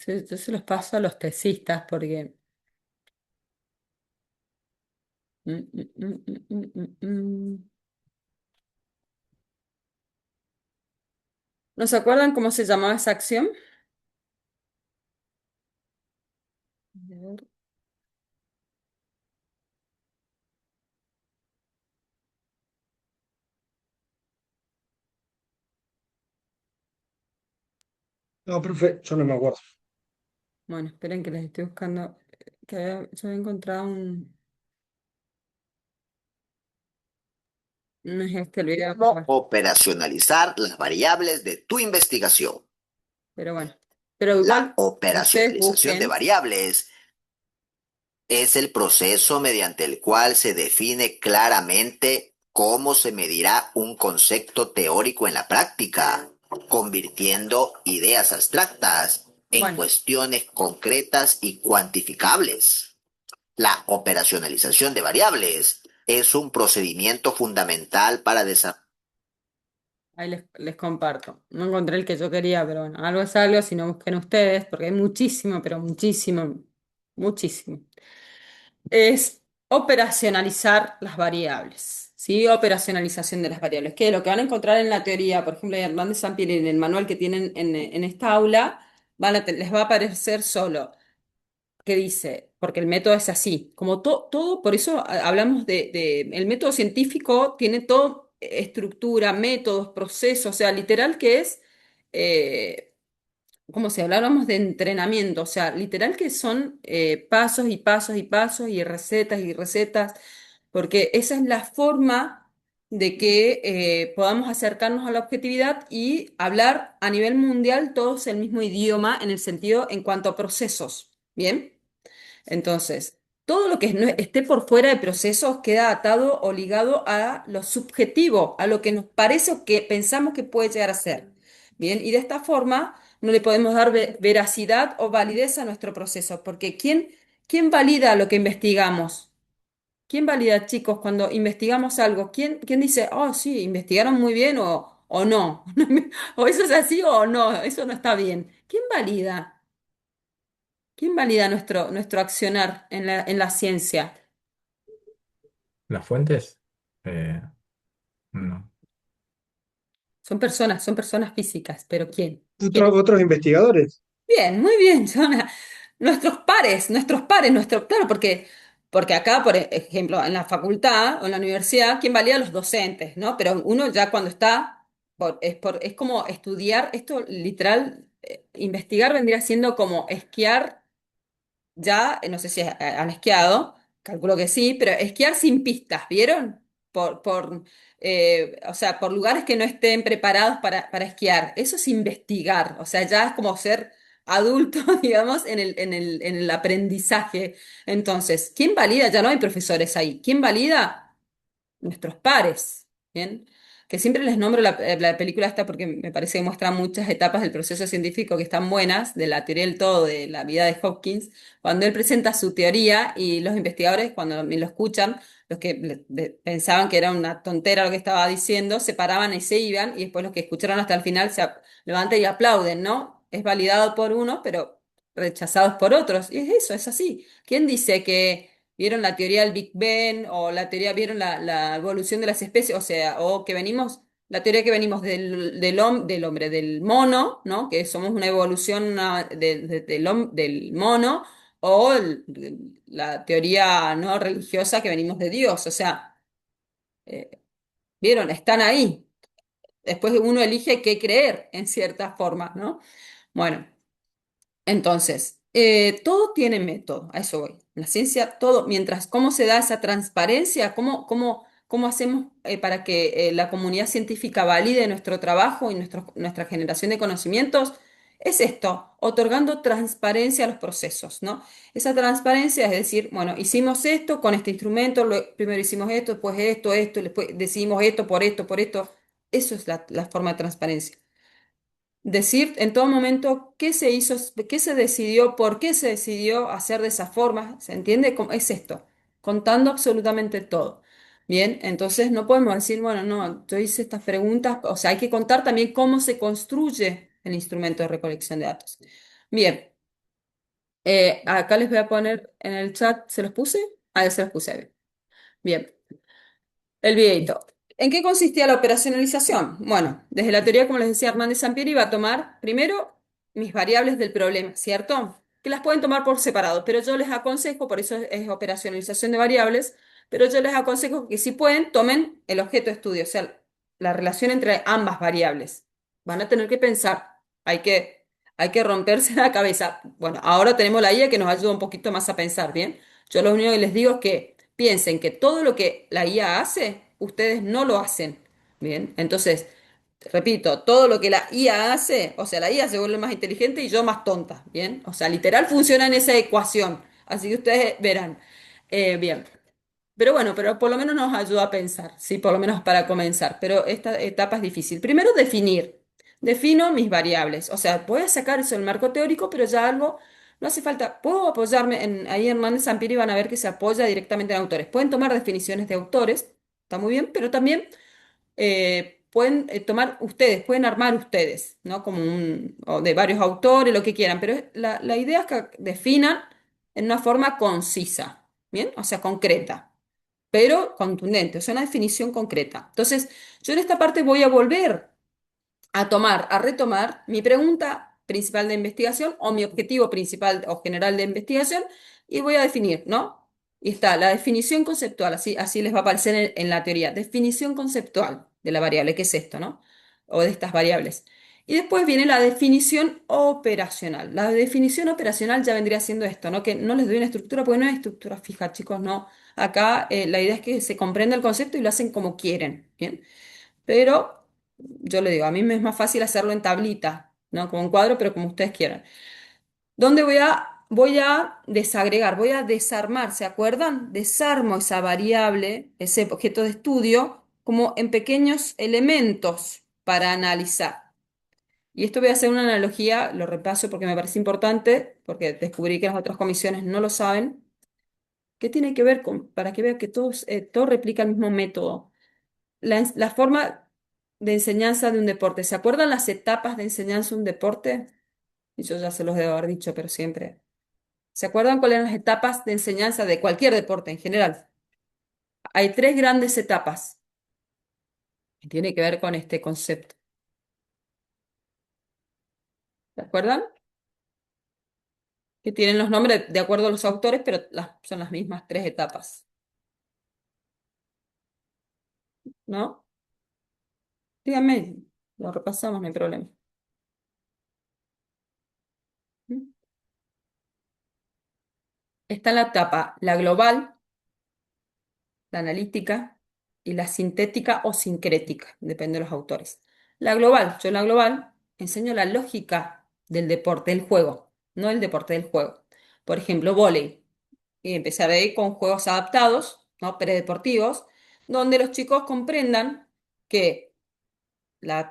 Yo se los paso a los tesistas porque... Mm, mm, mm, mm, mm, mm, mm. ¿No se acuerdan cómo se llamaba esa acción? A ver. No, profe, yo no me acuerdo. Bueno, esperen que les estoy buscando. Yo había encontrado un... No es este el video, ¿Cómo operacionalizar las variables de tu investigación? pero bueno. Pero La igual, ustedes operacionalización de busquen. variables es el proceso mediante el cual se define claramente cómo se medirá un concepto teórico en la práctica, convirtiendo ideas abstractas en Bueno, cuestiones concretas y cuantificables. La operacionalización de variables es un procedimiento fundamental para desarrollar. ahí les comparto. No encontré el que yo quería, pero bueno, algo es algo, si no busquen ustedes, porque hay muchísimo, pero muchísimo, muchísimo. Es operacionalizar las variables, ¿sí? Operacionalización de las variables, que lo que van a encontrar en la teoría, por ejemplo, de Hernández Sampieri en el manual que tienen en esta aula, les va a aparecer solo que dice, porque el método es así, como todo, por eso hablamos el método científico tiene todo estructura, métodos, procesos, o sea, literal que es, como si habláramos de entrenamiento, o sea, literal que son pasos y pasos y pasos y recetas, porque esa es la forma de que podamos acercarnos a la objetividad y hablar a nivel mundial todos el mismo idioma en el sentido en cuanto a procesos, ¿bien? Entonces, todo lo que esté por fuera de procesos queda atado o ligado a lo subjetivo, a lo que nos parece o que pensamos que puede llegar a ser. Bien, y de esta forma no le podemos dar veracidad o validez a nuestro proceso, porque ¿quién valida lo que investigamos? ¿Quién valida, chicos, cuando investigamos algo? ¿Quién dice, oh, sí, investigaron muy bien o no? O eso es así o no, eso no está bien. ¿Quién valida? ¿Quién valida nuestro accionar en la ciencia? ¿Las fuentes? No. Son personas físicas, pero ¿quién? Otros investigadores. Bien, muy bien, nuestros pares, claro, porque acá, por ejemplo, en la facultad o en la universidad, ¿quién valida? Los docentes, ¿no? Pero uno ya cuando está, es como estudiar, esto literal, investigar vendría siendo como esquiar ya, no sé si han esquiado, calculo que sí, pero esquiar sin pistas, ¿vieron? o sea, por lugares que no estén preparados para esquiar. Eso es investigar, o sea, ya es como ser adulto, digamos, en el aprendizaje. Entonces, ¿quién valida? Ya no hay profesores ahí. ¿Quién valida? Nuestros pares, ¿bien? Que siempre les nombro la película esta porque me parece que muestra muchas etapas del proceso científico que están buenas, de la teoría del todo, de la vida de Hopkins, cuando él presenta su teoría y los investigadores, cuando lo escuchan, los que pensaban que era una tontera lo que estaba diciendo, se paraban y se iban, y después los que escucharon hasta el final levantan y aplauden, ¿no? Es validado por uno, pero rechazados por otros. Y es eso, es así. ¿Quién dice que vieron la teoría del Big Bang o la teoría, vieron la evolución de las especies, o sea, o que venimos, la teoría que venimos del hombre, del mono, ¿no? Que somos una evolución del mono, o la teoría no religiosa que venimos de Dios, o sea, eh, vieron, están ahí. Después uno elige qué creer en cierta forma, ¿no? Bueno. Entonces, todo tiene método, a eso voy. La ciencia, todo, mientras cómo se da esa transparencia, cómo hacemos para que la comunidad científica valide nuestro trabajo y nuestra generación de conocimientos, es esto, otorgando transparencia a los procesos, ¿no? Esa transparencia es decir, bueno, hicimos esto con este instrumento, primero hicimos esto, después esto, después decidimos esto, por esto, por esto. Eso es la forma de transparencia. Decir en todo momento qué se hizo, qué se decidió, por qué se decidió hacer de esa forma, ¿se entiende? Es esto, contando absolutamente todo. Bien, entonces no podemos decir, bueno, no, yo hice estas preguntas, o sea, hay que contar también cómo se construye el instrumento de recolección de datos. Bien, acá les voy a poner en el chat, ¿se los puse? Ah, ya se los puse. Bien. El videito. ¿En qué consistía la operacionalización? Bueno, desde la teoría, como les decía Hernández Sampieri, va a tomar primero mis variables del problema, ¿cierto? Que las pueden tomar por separado, pero yo les aconsejo, por eso es operacionalización de variables, pero yo les aconsejo que si pueden, tomen el objeto de estudio, o sea, la relación entre ambas variables. Van a tener que pensar, hay que romperse la cabeza. Bueno, ahora tenemos la IA que nos ayuda un poquito más a pensar, ¿bien? Yo lo único que les digo es que piensen que todo lo que la IA hace, ustedes no lo hacen. Bien, entonces, repito, todo lo que la IA hace, o sea, la IA se vuelve más inteligente y yo más tonta. Bien, o sea, literal funciona en esa ecuación. Así que ustedes verán. Bien. Pero bueno, pero por lo menos nos ayuda a pensar, sí, por lo menos para comenzar. Pero esta etapa es difícil. Primero, definir. Defino mis variables. O sea, voy a sacar eso del marco teórico, pero ya algo, no hace falta. Puedo apoyarme en, ahí Hernández Sampieri van a ver que se apoya directamente en autores. Pueden tomar definiciones de autores, está muy bien, pero también pueden tomar ustedes, pueden armar ustedes, ¿no? Como o de varios autores, lo que quieran, pero la idea es que definan en una forma concisa, ¿bien? O sea, concreta pero contundente, o sea, una definición concreta. Entonces, yo en esta parte voy a volver a retomar mi pregunta principal de investigación o mi objetivo principal o general de investigación y voy a definir, ¿no? Y está la definición conceptual, así les va a aparecer en la teoría, definición conceptual de la variable, ¿qué es esto, no? O de estas variables. Y después viene la definición operacional. La definición operacional ya vendría siendo esto, ¿no? Que no les doy una estructura porque no hay estructura fija, chicos, no. Acá la idea es que se comprenda el concepto y lo hacen como quieren, ¿bien? Pero yo le digo, a mí me es más fácil hacerlo en tablita, ¿no? Como un cuadro, pero como ustedes quieran. ¿Dónde voy a desagregar? Voy a desarmar, ¿se acuerdan? Desarmo esa variable, ese objeto de estudio, como en pequeños elementos para analizar. Y esto voy a hacer una analogía, lo repaso porque me parece importante, porque descubrí que las otras comisiones no lo saben. ¿Qué tiene que ver con, para que vean que todo replica el mismo método? La forma de enseñanza de un deporte. ¿Se acuerdan las etapas de enseñanza de un deporte? Y yo ya se los debo haber dicho, pero siempre. ¿Se acuerdan cuáles eran las etapas de enseñanza de cualquier deporte en general? Hay tres grandes etapas que tiene que ver con este concepto. ¿Se acuerdan? Que tienen los nombres de acuerdo a los autores, pero son las mismas tres etapas. ¿No? Díganme, lo repasamos, no hay problema. ¿Mm? Está en la etapa, la global, la analítica, y la sintética o sincrética, depende de los autores. La global, yo en la global enseño la lógica del deporte, del juego, no el deporte del juego. Por ejemplo, vóley. Y empezaré con juegos adaptados, ¿no? Predeportivos, donde los chicos comprendan que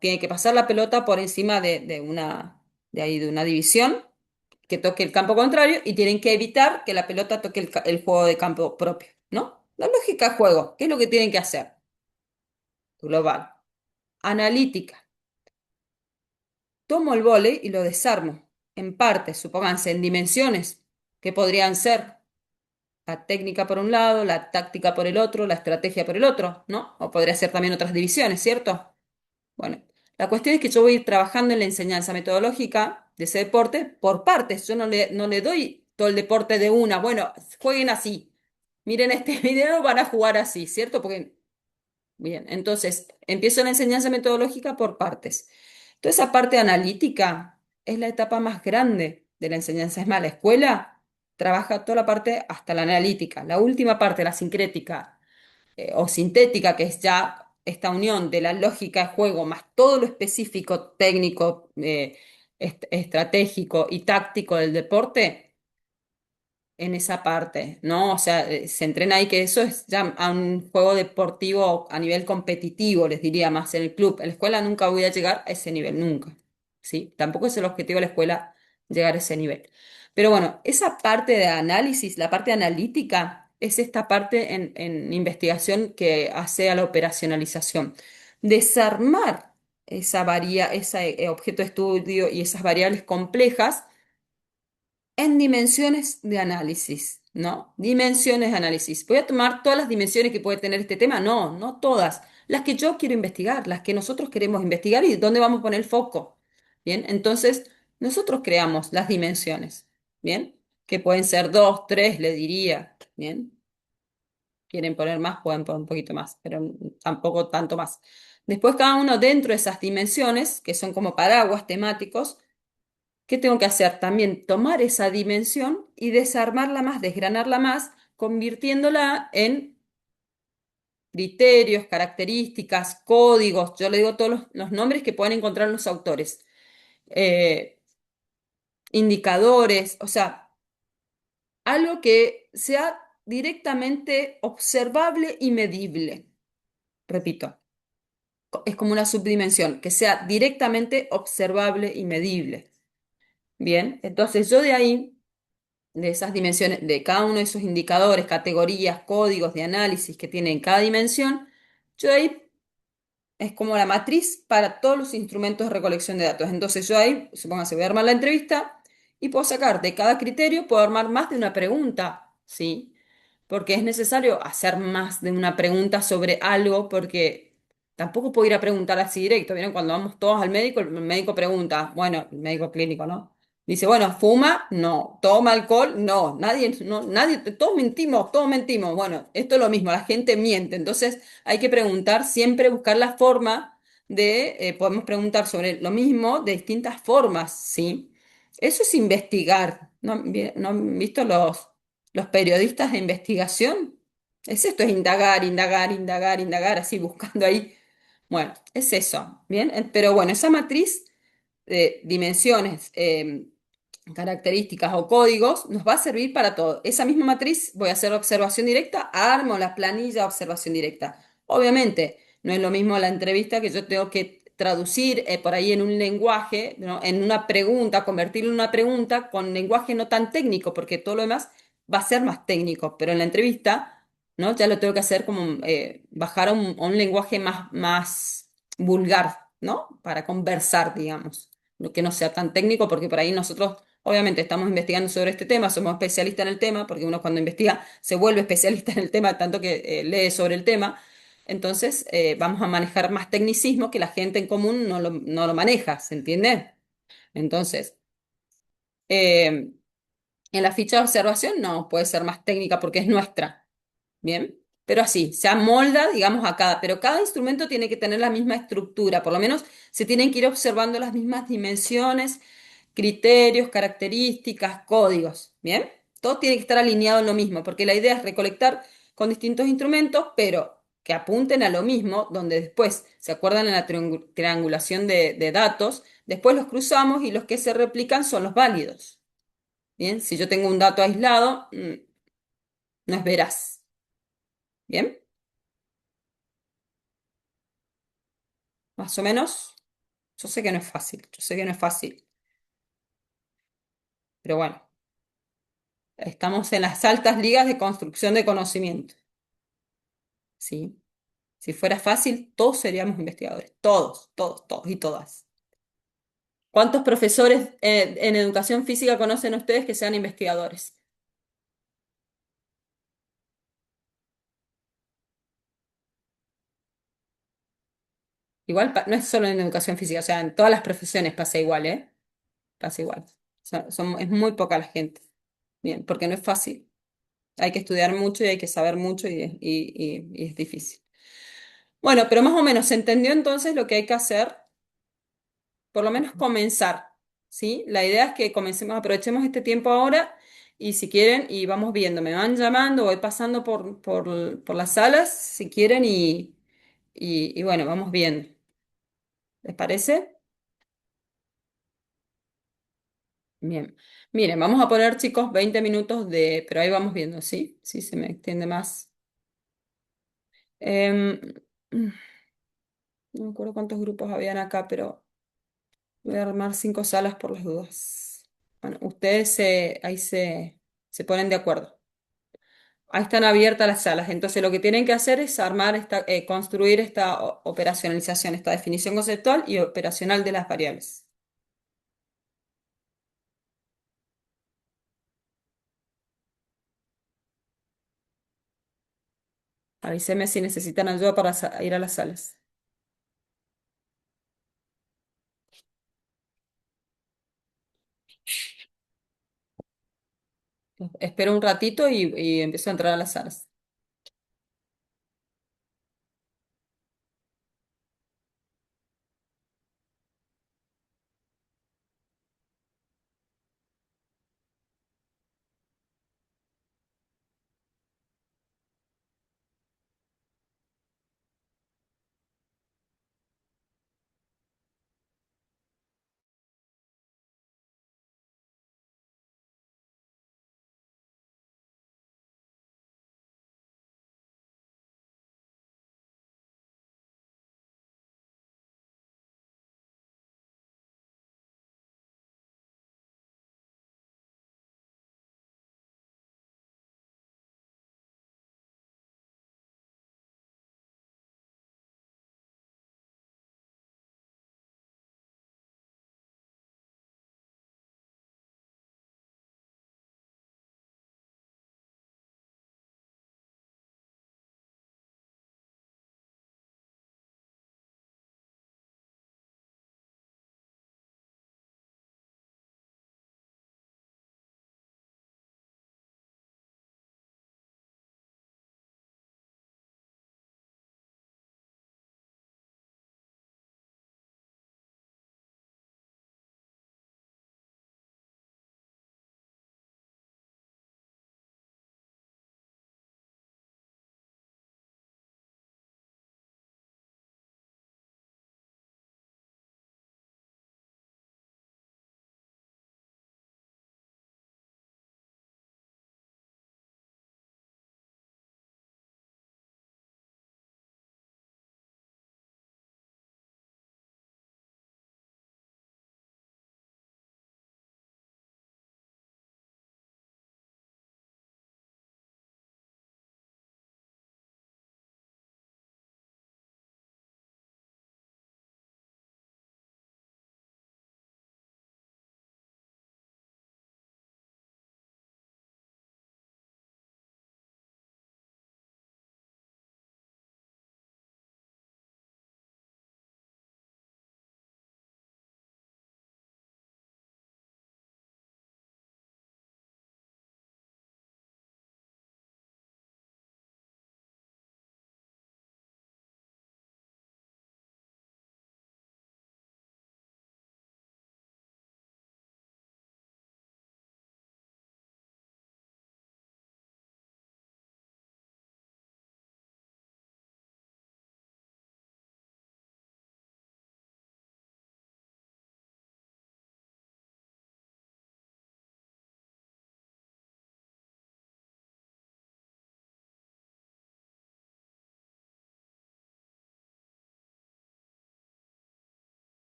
tiene que pasar la pelota por encima de una división que toque el campo contrario y tienen que evitar que la pelota toque el juego de campo propio, ¿no? La lógica de juego, ¿qué es lo que tienen que hacer? Global. Analítica. Tomo el vóley y lo desarmo en partes, supónganse, en dimensiones que podrían ser la técnica por un lado, la táctica por el otro, la estrategia por el otro, ¿no? O podría ser también otras divisiones, ¿cierto? Bueno, la cuestión es que yo voy a ir trabajando en la enseñanza metodológica de ese deporte por partes. Yo no le doy todo el deporte de una. Bueno, jueguen así. Miren este video, van a jugar así, ¿cierto? Porque, bien, entonces empiezo la enseñanza metodológica por partes. Toda esa parte analítica es la etapa más grande de la enseñanza. Es más, la escuela trabaja toda la parte hasta la analítica. La última parte, la sincrética o sintética, que es ya esta unión de la lógica de juego más todo lo específico, técnico, estratégico y táctico del deporte, en esa parte, ¿no? O sea, se entrena ahí que eso es ya a un juego deportivo a nivel competitivo, les diría más en el club. En la escuela nunca voy a llegar a ese nivel, nunca, ¿sí? Tampoco es el objetivo de la escuela llegar a ese nivel. Pero bueno, esa parte de análisis, la parte analítica, es esta parte en investigación que hace a la operacionalización. Desarmar ese objeto de estudio y esas variables complejas en dimensiones de análisis, ¿no? Dimensiones de análisis. ¿Voy a tomar todas las dimensiones que puede tener este tema? No, no todas. Las que yo quiero investigar, las que nosotros queremos investigar y dónde vamos a poner el foco. Bien, entonces nosotros creamos las dimensiones, ¿bien? Que pueden ser dos, tres, le diría, ¿bien? Quieren poner más, pueden poner un poquito más, pero tampoco tanto más. Después cada uno dentro de esas dimensiones, que son como paraguas temáticos, ¿qué tengo que hacer? También tomar esa dimensión y desarmarla más, desgranarla más, convirtiéndola en criterios, características, códigos. Yo le digo todos los nombres que pueden encontrar los autores. Eh, Indicadores, o sea, algo que sea directamente observable y medible. Repito, es como una subdimensión, que sea directamente observable y medible. Bien, entonces yo de ahí de esas dimensiones, de cada uno de esos indicadores, categorías, códigos de análisis que tiene en cada dimensión, yo ahí es como la matriz para todos los instrumentos de recolección de datos. Entonces yo ahí, supóngase, voy a armar la entrevista y puedo sacar de cada criterio, puedo armar más de una pregunta, ¿sí? Porque es necesario hacer más de una pregunta sobre algo, porque tampoco puedo ir a preguntar así directo. ¿Vieron? Cuando vamos todos al médico, el médico pregunta, bueno, el médico clínico, ¿no? Dice, bueno, ¿fuma? No. ¿Toma alcohol? No. Nadie, no, nadie, todos mentimos, todos mentimos. Bueno, esto es lo mismo, la gente miente. Entonces hay que preguntar, siempre buscar la forma podemos preguntar sobre lo mismo de distintas formas, ¿sí? Eso es investigar. ¿No han visto los periodistas de investigación? Es esto, es indagar, indagar, indagar, indagar, así buscando ahí. Bueno, es eso, ¿bien? Pero bueno, esa matriz de dimensiones, características o códigos nos va a servir para todo. Esa misma matriz voy a hacer observación directa, armo la planilla de observación directa. Obviamente, no es lo mismo la entrevista que yo tengo que traducir por ahí en un lenguaje, ¿no? En una pregunta, convertirlo en una pregunta con lenguaje no tan técnico, porque todo lo demás va a ser más técnico, pero en la entrevista, ¿no? Ya lo tengo que hacer como bajar a un lenguaje más vulgar, ¿no? Para conversar, digamos, que no sea tan técnico, porque por ahí nosotros obviamente estamos investigando sobre este tema, somos especialistas en el tema, porque uno cuando investiga se vuelve especialista en el tema, tanto que lee sobre el tema. Entonces vamos a manejar más tecnicismo que la gente en común no lo maneja, ¿se entiende? Entonces, en la ficha de observación no puede ser más técnica porque es nuestra. Bien, pero así, se amolda, digamos, pero cada instrumento tiene que tener la misma estructura, por lo menos se tienen que ir observando las mismas dimensiones, criterios, características, códigos, ¿bien? Todo tiene que estar alineado en lo mismo, porque la idea es recolectar con distintos instrumentos, pero que apunten a lo mismo, donde después se acuerdan en la triangulación de datos, después los cruzamos y los que se replican son los válidos. Bien, si yo tengo un dato aislado, no es veraz. Bien, más o menos. Yo sé que no es fácil, yo sé que no es fácil, pero bueno, estamos en las altas ligas de construcción de conocimiento. ¿Sí? Si fuera fácil, todos seríamos investigadores, todos, todos, todos y todas. ¿Cuántos profesores en educación física conocen ustedes que sean investigadores? Igual no es solo en educación física, o sea, en todas las profesiones pasa igual, ¿eh? Pasa igual. Es muy poca la gente. Bien, porque no es fácil. Hay que estudiar mucho y hay que saber mucho y es difícil. Bueno, pero más o menos se entendió entonces lo que hay que hacer, por lo menos comenzar, ¿sí? La idea es que comencemos, aprovechemos este tiempo ahora y si quieren, y vamos viendo, me van llamando, voy pasando por las salas si quieren y bueno, vamos viendo. ¿Les parece? Bien. Miren, vamos a poner, chicos, 20 minutos pero ahí vamos viendo, ¿sí? Sí, se me extiende más. Em, no me acuerdo cuántos grupos habían acá, pero voy a armar 5 salas por las dudas. Bueno, ustedes ahí se ponen de acuerdo. Ahí están abiertas las salas. Entonces lo que tienen que hacer es construir esta operacionalización, esta definición conceptual y operacional de las variables. Avísenme si necesitan ayuda para ir a las salas. Espero un ratito y empiezo a entrar a las salas.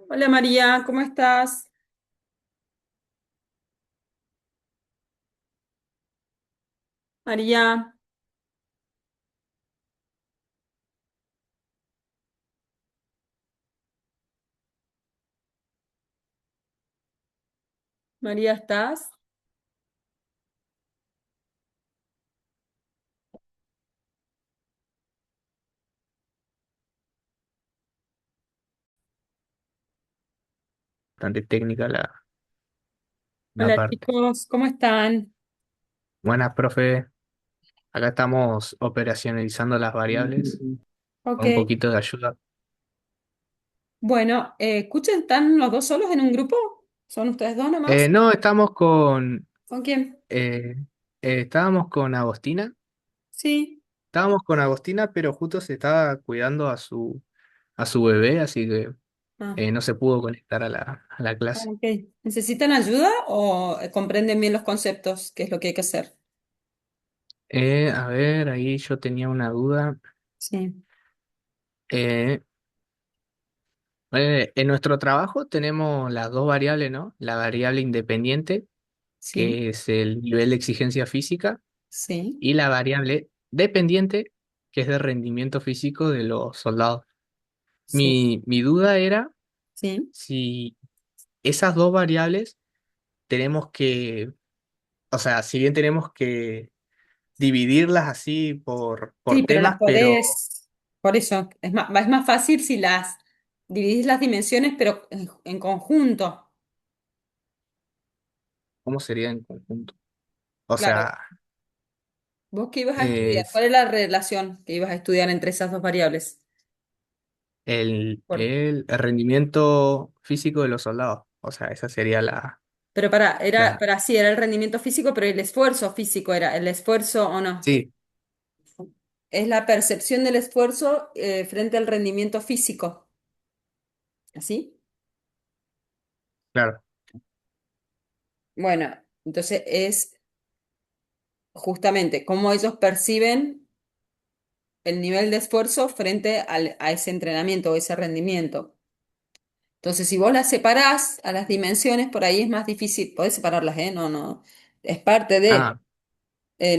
Hola María, ¿cómo estás? María, María, ¿estás? Bastante técnica la Hola parte. chicos, ¿cómo están? Buenas, profe. Acá estamos operacionalizando las variables Ok, con un poquito de ayuda. bueno, escuchen, ¿están los dos solos en un grupo? ¿Son ustedes dos nomás? No, ¿Con quién? eh, estábamos con Agostina. Sí. Estábamos con Agostina, pero justo se estaba cuidando a su bebé, así que Ah, no se pudo conectar a la clase. ok. ¿Necesitan ayuda o comprenden bien los conceptos? ¿Qué es lo que hay que hacer? A ver, ahí yo tenía una duda. Sí, Eh, en nuestro trabajo tenemos las dos variables, ¿no? La variable independiente, sí, que es el nivel de exigencia física, sí, y la variable dependiente, que es de rendimiento físico de los soldados. sí, Mi duda era sí. si esas dos variables tenemos que, o sea, si bien tenemos que dividirlas así Sí, por pero las temas, pero podés, por eso, es más fácil si las dividís las dimensiones, pero en conjunto. ¿cómo sería en conjunto? O Claro, sea, ¿vos qué ibas a estudiar? es ¿Cuál es la relación que ibas a estudiar entre esas dos variables? Por- el rendimiento físico de los soldados. O sea, esa sería pero la... sí, era el rendimiento físico, pero el esfuerzo físico era, ¿el esfuerzo o no? Sí, Es la percepción del esfuerzo frente al rendimiento físico. ¿Así? claro. Bueno, entonces es justamente cómo ellos perciben el nivel de esfuerzo frente a ese entrenamiento o ese rendimiento. Entonces, si vos las separás a las dimensiones, por ahí es más difícil. Podés separarlas, ¿eh? No, no. Es parte de. Ah,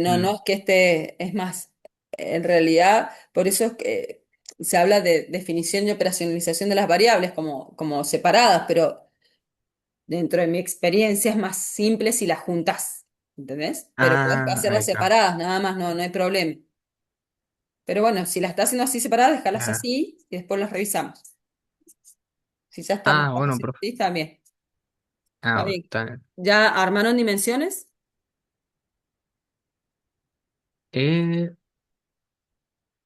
No, no mm, es que es más. En realidad, por eso es que se habla de definición y operacionalización de las variables como separadas, pero dentro de mi experiencia es más simple si las juntas, ¿entendés? Pero podés ahí hacerlas está. separadas, nada más, no, no hay problema. Pero bueno, si las estás haciendo así separadas, déjalas Ah, así y después las revisamos. Si ya están las bueno, así, profe. está bien. Está Bueno, bien. está bien. ¿Ya armaron dimensiones? Eh,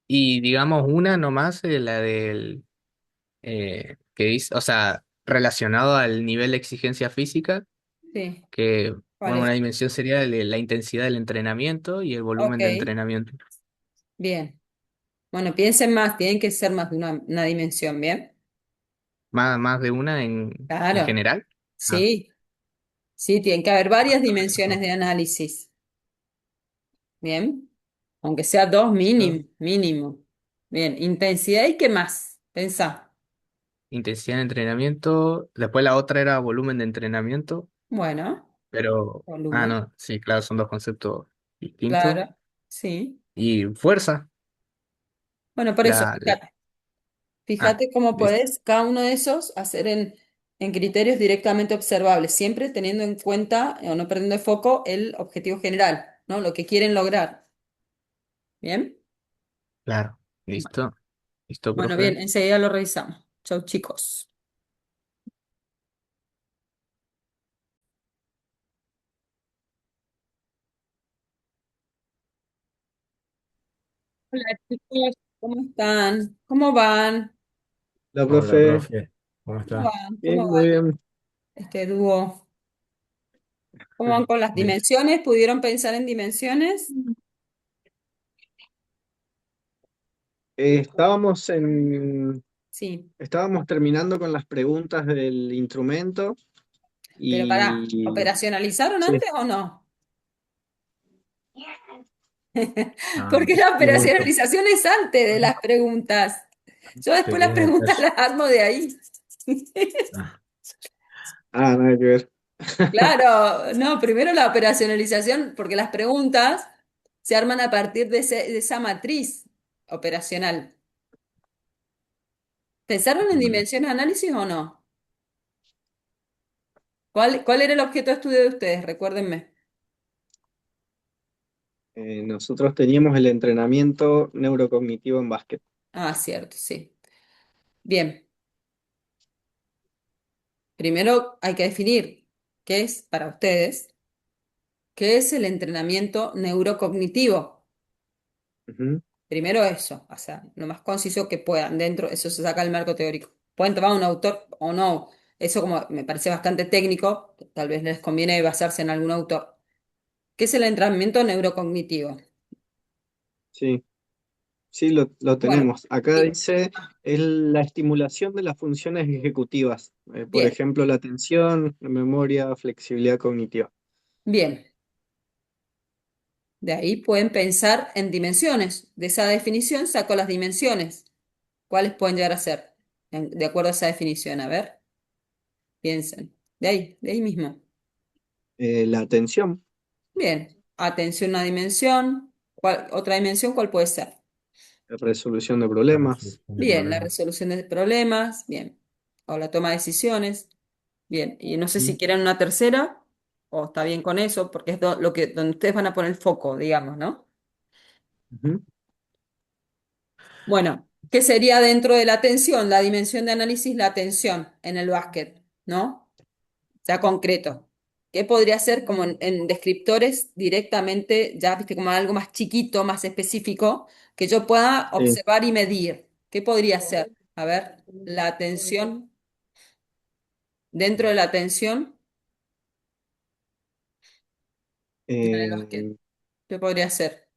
y digamos una nomás, la del que dice, o sea, relacionado al nivel de exigencia física, Sí. que, ¿Cuál bueno, una es? dimensión sería la intensidad del entrenamiento y el Ok, volumen de entrenamiento. bien. Bueno, piensen más, tienen que ser más de una dimensión, ¿bien? Más de una en Claro, general. Ah, sí, sí, tienen que haber varias dimensiones de análisis, ¿bien? Aunque sea dos listo. mínimo, mínimo. Bien, intensidad y qué más, pensá. Intensidad de entrenamiento. Después la otra era volumen de entrenamiento, Bueno, pero, volumen, no, sí, claro, son dos conceptos distintos. claro, sí. Y fuerza, Bueno, por eso, la, la- fíjate. ah, Fíjate cómo listo, podés cada uno de esos hacer en criterios directamente observables, siempre teniendo en cuenta o no perdiendo de foco el objetivo general, ¿no? Lo que quieren lograr. ¿Bien? claro, Bueno, listo, listo, bueno, bien, profe. enseguida lo revisamos. Chau, chicos. Hola, chicos, ¿cómo están? ¿Cómo van? La Hola, profe, profe, ¿cómo ¿Cómo está? van? ¿Cómo bien, va muy bien. este dúo? ¿Cómo van con las Bien. dimensiones? ¿Pudieron pensar en dimensiones? Estábamos Sí, estábamos terminando con las preguntas del instrumento pero pará, y ¿operacionalizaron sí, antes o no? Ah, Porque la y operacionalización es antes de las preguntas. Yo después las pequeños preguntas detalles. las armo de ahí. Ah, Ah, nada que ver. Claro, no, primero la operacionalización, porque las preguntas se arman a partir de esa matriz operacional. ¿Pensaron en mm, dimensiones de análisis o no? ¿Cuál era el objeto de estudio de ustedes? Recuérdenme. Nosotros teníamos el entrenamiento neurocognitivo en básquet. Ah, cierto, sí. Bien, primero hay que definir qué es para ustedes, qué es el entrenamiento neurocognitivo. Ujú. Primero eso, o sea, lo más conciso que puedan. Dentro, eso se saca del marco teórico. Pueden tomar un autor o no. Eso como me parece bastante técnico, tal vez les conviene basarse en algún autor. ¿Qué es el entrenamiento neurocognitivo? Sí, sí, lo Bueno, tenemos. Acá sí, dice es la estimulación de las funciones ejecutivas. Por bien, ejemplo, la atención, la memoria, flexibilidad cognitiva. bien. De ahí pueden pensar en dimensiones. De esa definición saco las dimensiones. ¿Cuáles pueden llegar a ser? De acuerdo a esa definición. A ver, piensen. De ahí mismo. La atención, Bien. Atención a dimensión. ¿Otra dimensión cuál puede ser? la resolución de la problemas, resolución de Bien, la problemas. resolución de problemas. Bien. O la toma de decisiones. Bien. Y no sé si ¿Mm? quieren una tercera o está bien con eso, porque es donde ustedes van a poner el foco, digamos, ¿no? Ujú. Bueno, ¿qué sería dentro de la atención? La dimensión de análisis, la atención en el básquet, ¿no? Ya concreto. ¿Qué podría ser como en descriptores directamente, ya viste, como algo más chiquito, más específico, que yo pueda Sí. observar y medir? ¿Qué podría ser? A ver, la atención, dentro de la atención en el básquet. Eh, ¿Qué podría ser?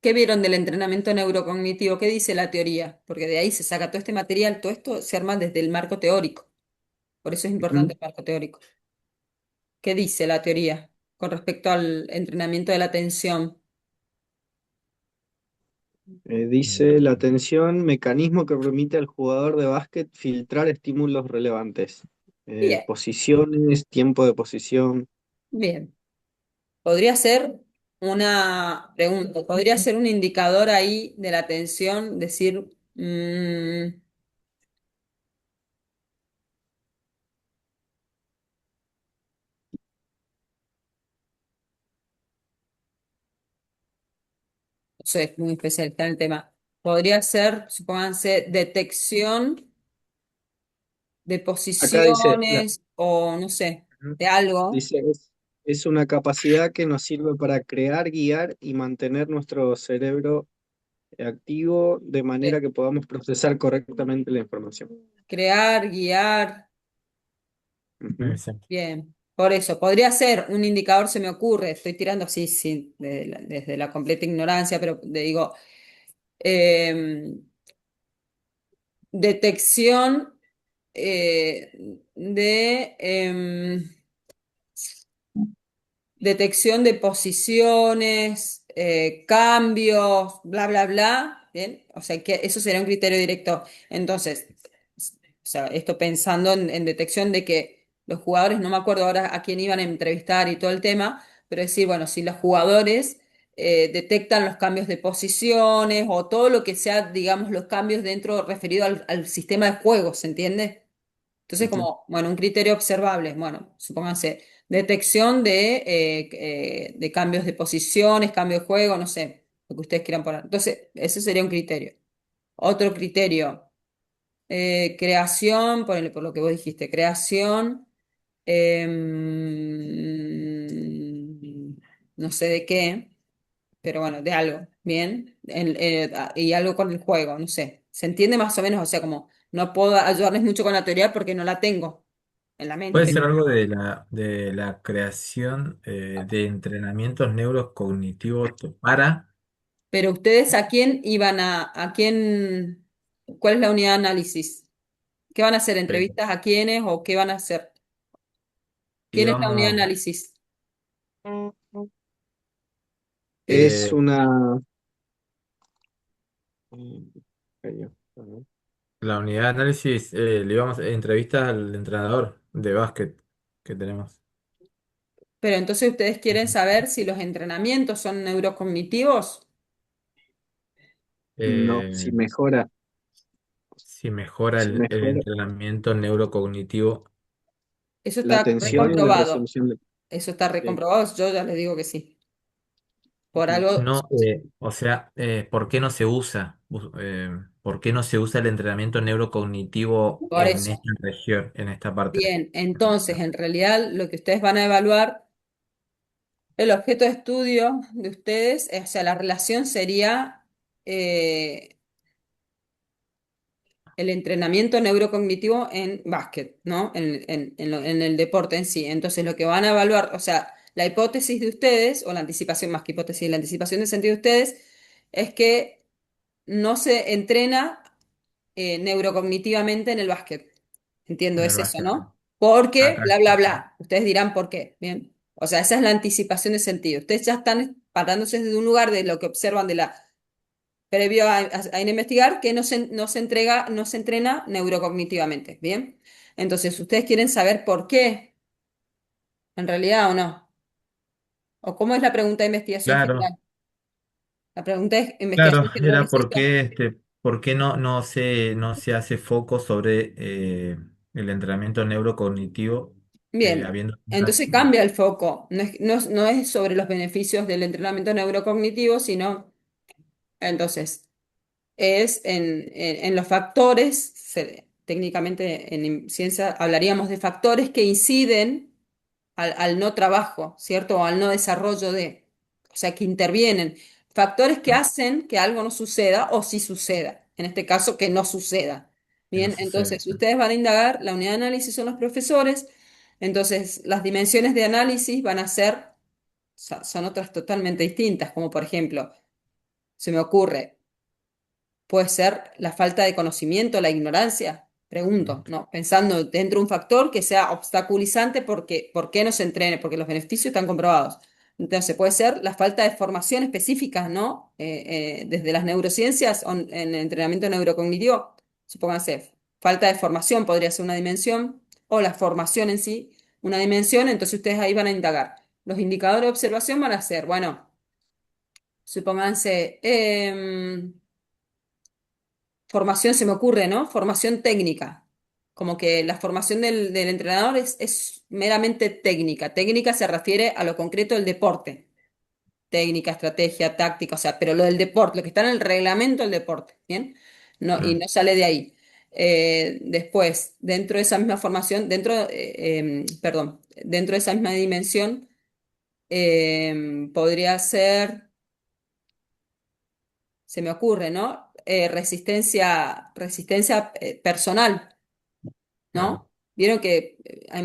¿Qué vieron del entrenamiento neurocognitivo? ¿Qué dice la teoría? Porque de ahí se saca todo este material, todo esto se arma desde el marco teórico. Por eso es Ujú. importante el marco teórico. ¿Qué dice la teoría con respecto al entrenamiento de la atención? Dice la atención, mecanismo que permite al jugador de básquet filtrar estímulos relevantes. Bien, Posiciones, tiempo de posición. bien. Podría ser una pregunta, podría ser un indicador ahí de la atención, decir, no sé, es muy especialista en el tema. Podría ser, supónganse, detección de Acá dice, posiciones o no sé, ujú, de algo. dice es una capacidad que nos sirve para crear, guiar y mantener nuestro cerebro activo de eh, manera que podamos procesar correctamente la información. crear, guiar. Ujú. Bien, por eso, podría ser un indicador, se me ocurre, estoy tirando así, sí, desde la completa ignorancia, pero digo, em, detección de detección de posiciones, cambios, bla, bla, bla, ¿bien? O sea, que eso sería un criterio directo. Entonces, o sea, esto pensando en detección de que los jugadores, no me acuerdo ahora a quién iban a entrevistar y todo el tema, pero decir, bueno, si los jugadores detectan los cambios de posiciones o todo lo que sea, digamos, los cambios dentro referido al sistema de juego, ¿se entiende? Entonces, Ujú. como, bueno, un criterio observable, bueno, supónganse, detección de cambios de posiciones, cambio de juego, no sé, lo que ustedes quieran poner. Entonces, ese sería un criterio. Otro criterio, creación, por lo que vos dijiste, creación, no sé de qué, pero bueno, de algo, ¿bien? Y algo con el juego, no sé. ¿Se entiende más o menos? O sea, como no puedo ayudarles mucho con la teoría porque no la tengo en la Puede mente. ser algo de la creación de entrenamientos neurocognitivos para Pero ustedes, ¿a quién iban a quién, cuál es la unidad de análisis? ¿Qué van a hacer? eh, ¿Entrevistas a quiénes o qué van a hacer? ¿Quién es la unidad de digamos, análisis? Es eh, una, Ajá. La unidad de análisis, le íbamos a entrevistas al entrenador de básquet que tenemos. Pero entonces ustedes quieren saber si los entrenamientos son neurocognitivos. No, Eh, si mejora si el mejora entrenamiento neurocognitivo. Eso la está atención y la recomprobado. resolución de... Eso está Sí. recomprobado. Yo ya les digo que sí. Por Ujú. algo, No, o sea, ¿por qué no se usa? ¿Por qué no se usa el entrenamiento neurocognitivo por en eso. esta región, en esta parte? Bien, entonces en realidad lo que ustedes van a evaluar, el objeto de estudio de ustedes, o sea, la relación sería eh, el entrenamiento neurocognitivo en básquet, ¿no? En el deporte en sí. Entonces, lo que van a evaluar, o sea, la hipótesis de ustedes, o la anticipación más que hipótesis, la anticipación de sentido de ustedes, es que no se entrena neurocognitivamente en el básquet. Entiendo, En el es eso, básquet. ¿no? Porque, Acá. bla, bla, bla. Ustedes dirán por qué. Bien. O sea, esa es la anticipación de sentido. Ustedes ya están parándose desde un lugar de lo que observan de la previo a investigar que no se entrena neurocognitivamente. Bien. Entonces, ustedes quieren saber por qué, en realidad o no. O cómo es la pregunta de investigación Claro, general. La pregunta de claro, investigación general era es esta. por qué no se hace foco sobre el entrenamiento neurocognitivo, Bien, habiendo tantas. entonces cambia el foco. No es sobre los beneficios del entrenamiento neurocognitivo, sino entonces es en los factores, técnicamente en ciencia hablaríamos de factores que inciden al no trabajo, ¿cierto? O al no desarrollo de, o sea, que intervienen. Factores que hacen que algo no suceda o si suceda. En este caso, que no suceda. Que no Bien, sucede. entonces ustedes van a indagar, la unidad de análisis son los profesores, entonces las dimensiones de análisis van a ser, son otras totalmente distintas, como por ejemplo, se me ocurre. ¿Puede ser la falta de conocimiento, la ignorancia? Pregunto, ¿no? Pensando dentro de un factor que sea obstaculizante porque, ¿por qué no se entrene? Porque los beneficios están comprobados. Entonces, puede ser la falta de formación específica, ¿no? Desde las neurociencias o en el entrenamiento neurocognitivo, supónganse, falta de formación podría ser una dimensión, o la formación en sí, una dimensión, entonces ustedes ahí van a indagar. Los indicadores de observación van a ser, bueno, supónganse, formación se me ocurre, ¿no? Formación técnica. Como que la formación del entrenador es meramente técnica. Técnica se refiere a lo concreto del deporte. Técnica, estrategia, táctica, o sea, pero lo del deporte, lo que está en el reglamento del deporte, ¿bien? No, y Ah, no sale de ahí. Después, dentro de esa misma formación, perdón, dentro de esa misma dimensión, podría ser, se me ocurre, ¿no? Resistencia personal. claro. ¿No? Vieron que,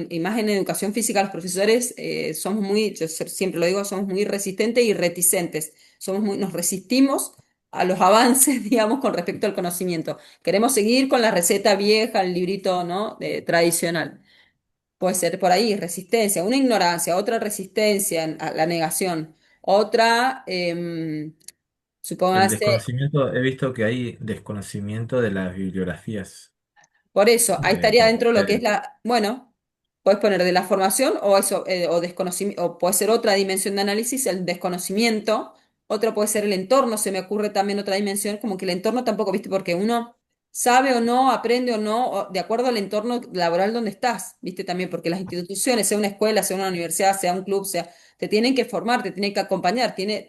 y más en educación física, los profesores somos muy, siempre lo digo, somos muy resistentes y reticentes. Nos resistimos a los avances, digamos, con respecto al conocimiento. Queremos seguir con la receta vieja, el librito, ¿no? Tradicional. Puede ser por ahí, resistencia, una ignorancia, otra resistencia a la negación, otra, El supóngase. desconocimiento, he visto que hay desconocimiento de las bibliografías Por eso, ahí de estaría los dentro de lo que es materiales. la, bueno, puedes poner de la formación o eso, o desconocimiento, o puede ser otra dimensión de análisis, el desconocimiento, otro puede ser el entorno, se me ocurre también otra dimensión, como que el entorno tampoco, viste, porque uno sabe o no, aprende o no, de acuerdo al entorno laboral donde estás, viste, también, porque las instituciones, sea una escuela, sea una universidad, sea un club, sea, te tienen que formar, te tienen que acompañar, tiene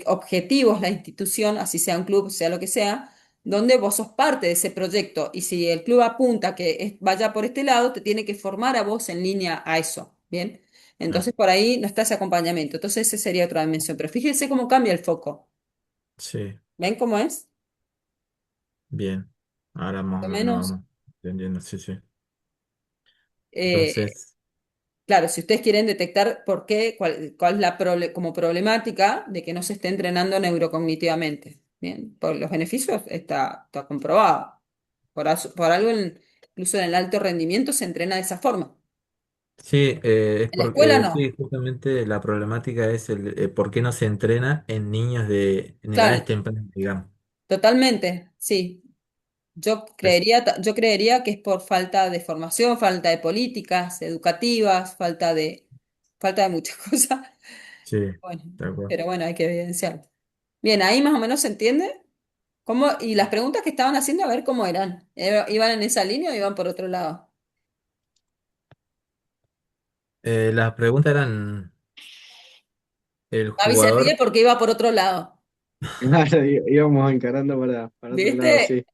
objetivos la institución, así sea un club, sea lo que sea donde vos sos parte de ese proyecto y si el club apunta que vaya por este lado, te tiene que formar a vos en línea a eso, ¿bien? Ah, Entonces por ahí no está ese acompañamiento. Entonces esa sería otra dimensión. Pero fíjense cómo cambia el foco. sí, ¿Ven cómo es? bien. Ahora más Lo o menos menos, vamos entendiendo, sí, sí. eh, Entonces, claro, si ustedes quieren detectar por qué, cuál es la como problemática de que no se esté entrenando neurocognitivamente, ¿bien? Por los beneficios está comprobado. Por algo, incluso en el alto rendimiento se entrena de esa forma. sí, es En la escuela porque, no. sí, justamente la problemática es el por qué no se entrena en niños en edades Claro, tempranas, digamos. Totalmente, sí. Es- Yo creería que es por falta de formación, falta de políticas educativas, falta de muchas cosas. sí, Bueno, de acuerdo. pero bueno, hay que evidenciarlo. Bien, ahí más o menos se entiende cómo, y las preguntas que estaban haciendo, a ver cómo eran. ¿Iban en esa línea o iban por otro lado? Las preguntas eran el Gaby se ríe jugador. porque iba por otro lado. Claro, íbamos encarando para otro lado, ¿Viste? sí.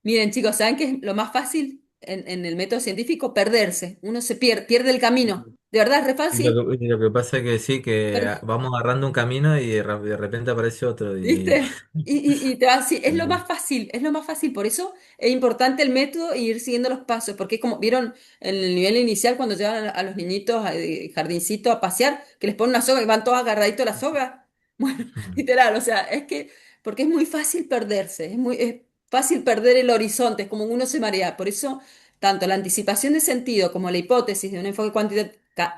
Miren, chicos, ¿saben qué es lo más fácil en el método científico? Perderse. Uno se pierde el camino. De verdad, es re fácil. Y lo que pasa es que sí, que Per- vamos agarrando un camino y de repente aparece otro. Y ¿Viste? Y te vas, sí, es lo más fácil, es lo más fácil. Por eso es importante el método e ir siguiendo los pasos. Porque es como, ¿vieron en el nivel inicial cuando llevan a los niñitos al jardincito a pasear, que les ponen una soga y van todos agarraditos a la soga? Bueno, literal, o sea, es que, porque es muy fácil perderse, es fácil perder el horizonte, es como uno se marea. Por eso, tanto la anticipación de sentido como la hipótesis de un enfoque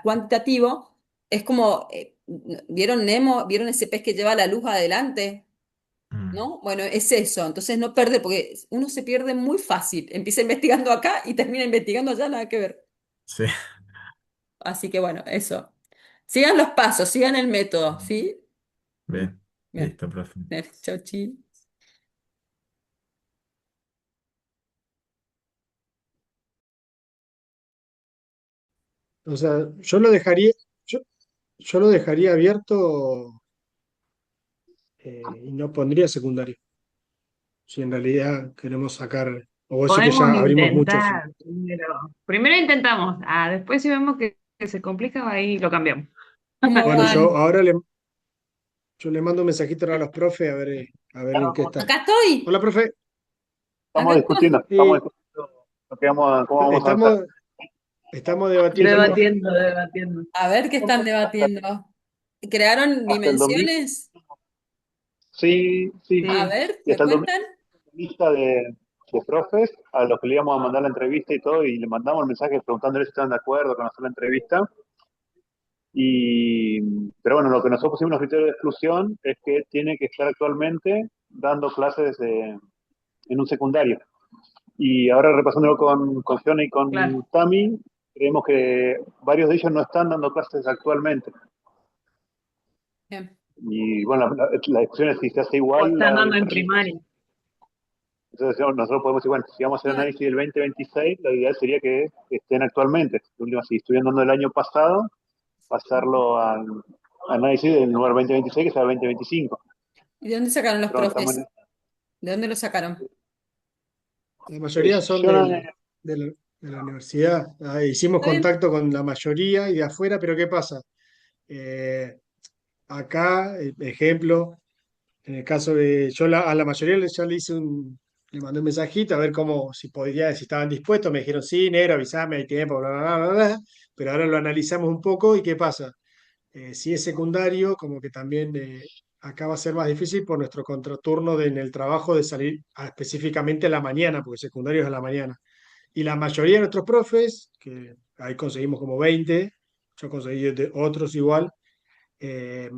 cuantitativo es como, ¿vieron Nemo? ¿Vieron ese pez que lleva la luz adelante? Mm, ¿No? Bueno, es eso. Entonces no perder, porque uno se pierde muy fácil. Empieza investigando acá y termina investigando allá, nada que ver. sí, Así que bueno, eso. Sigan los pasos, sigan el método, ¿sí? bien, Bien. listo, profe. Chau, chi. O sea, yo, yo lo dejaría abierto y no pondría secundario. Si en realidad queremos sacar, o vos decís que Podemos ya abrimos muchos. intentar primero. Primero intentamos. Después si vemos que se complica, ahí lo cambiamos. ¿Cómo Bueno, van? yo le mando un mensajito ahora a los profes a ver en qué están. Acá estoy, Hola, profe. acá estoy. Sí, Cómo vamos a avanzar. estamos, estamos debatiendo. Debatiendo, debatiendo. A ver qué están debatiendo. ¿Crearon Hasta el domingo, dimensiones? sí, sí. A Sí. ver, Y ¿me hasta el domingo, cuentan? lista de profes a los que le íbamos a mandar la entrevista y todo, y le mandamos el mensaje preguntándole si estaban de acuerdo con hacer la entrevista. Y, pero bueno, lo que nosotros pusimos en los criterios de exclusión es que tiene que estar actualmente dando clases en un secundario. Y ahora repasándolo con Fiona y Claro. con Tami, creemos que varios de ellos no están dando clases actualmente. Bien, Y bueno, la discusión es si se hace O igual están la dando en diferencia. primaria. Entonces nosotros podemos decir, bueno, si vamos a hacer bien, análisis del 2026, la idea sería que estén actualmente. De última, si estuvieran dando el año pasado, pasarlo al análisis del número 2026, que sea el 2025. ¿y de dónde sacaron los Pero bueno, estamos profes? ¿De dónde los sacaron? La mayoría son yo no, de la universidad. Hicimos ¿Está bien? contacto con la mayoría y de afuera, pero ¿qué pasa? Eh, acá, ejemplo, en el caso de, a la mayoría ya le mandé un mensajito a ver cómo, si estaban dispuestos, me dijeron, sí, negro, avísame, hay tiempo, bla, bla, bla, bla, bla. Pero ahora lo analizamos un poco y ¿qué pasa? Si es secundario, como que también acá va a ser más difícil por nuestro contraturno en el trabajo de salir específicamente a la mañana, porque secundario es a la mañana. Y la mayoría de nuestros profes, que ahí conseguimos como 20, yo conseguí de otros igual, eh,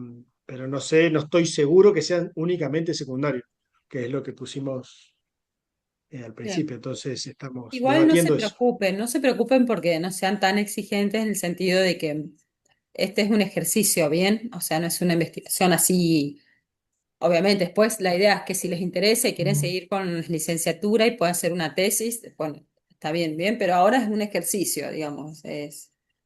pero no sé, no estoy seguro que sean únicamente secundarios, que es lo que pusimos al Bien. principio. Entonces estamos Igual debatiendo eso. no se preocupen porque no sean tan exigentes en el sentido de que este es un ejercicio, ¿bien? O sea, no es una investigación así. Obviamente, después la idea es que si les interesa y quieren seguir con licenciatura y pueden hacer una tesis, bueno, está bien, bien, pero ahora es un ejercicio, digamos.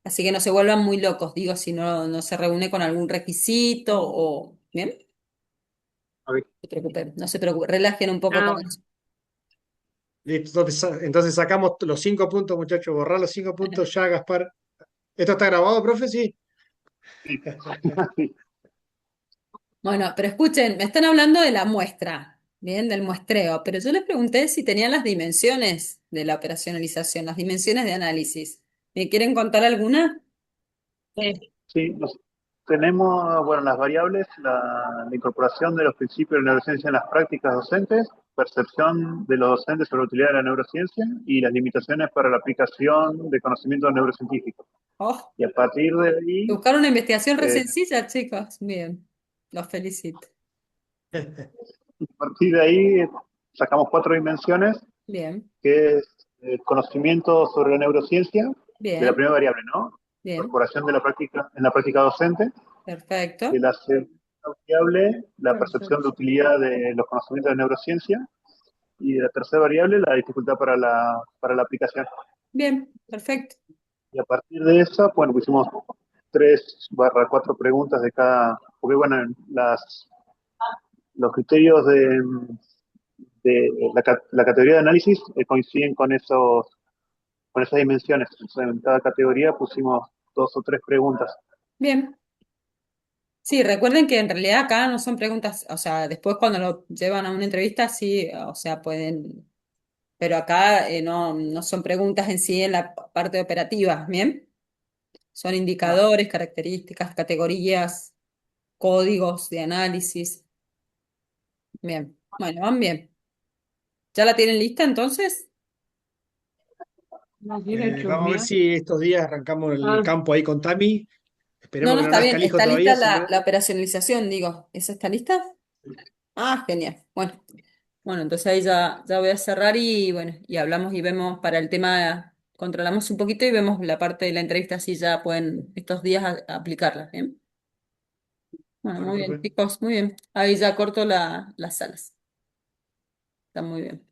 Así que no se vuelvan muy locos, digo, si no se reúne con algún requisito o... ¿Bien? No se preocupen, relajen un poco Ah, con bueno. eso. Listo, entonces sacamos los 5 puntos, muchachos, borrar los 5 puntos ya, Gaspar. ¿Esto está grabado, profe? Sí. sí. Bueno, pero escuchen, me están hablando de la muestra, bien, del muestreo, pero yo les pregunté si tenían las dimensiones de la operacionalización, las dimensiones de análisis. ¿Me quieren contar alguna? Sí. Sí, tenemos, bueno, las variables, la incorporación de los principios de la neurociencia en las prácticas docentes, percepción de los docentes sobre la utilidad de la neurociencia y las limitaciones para la aplicación de conocimientos neurocientíficos. Oh, Y a partir de ahí, buscar una investigación re eh, sencilla, chicos. Bien, los felicito. A partir de ahí sacamos 4 dimensiones, Bien, que es conocimiento sobre la neurociencia, de la bien, primera variable, ¿no? bien, Incorporación de la práctica, en la práctica docente. De perfecto, la segunda variable, la percepción de perfecto. utilidad de los conocimientos de neurociencia. Y de la tercera variable, la dificultad para la aplicación. Bien, perfecto. Y a partir de esa, bueno, pusimos 3/4 preguntas de cada, porque bueno, los criterios de la categoría de análisis coinciden con esas dimensiones. O sea, en cada categoría pusimos 2 o 3 preguntas. Bien. Sí, recuerden que en realidad acá no son preguntas, o sea, después cuando lo llevan a una entrevista, sí, o sea, pueden, pero acá no son preguntas en sí en la parte operativa, ¿bien? Son Ah, indicadores, características, categorías, códigos de análisis. Bien, bueno, van bien. ¿Ya la tienen lista entonces? ¿No tiene Vamos a ver chusmear? si estos días arrancamos el Ah, campo ahí con Tami. No, Esperemos no, que no está nazca bien. el hijo ¿Está todavía, lista si no. la operacionalización, digo? ¿Esa está lista? Ah, genial. Bueno, bueno, entonces ahí ya voy a cerrar y bueno, y hablamos y vemos para el tema, controlamos un poquito y vemos la parte de la entrevista si ya pueden estos días aplicarla, ¿bien? Bueno, Bueno, muy bien, profe. chicos, muy bien. Ahí ya corto las salas. Está muy bien.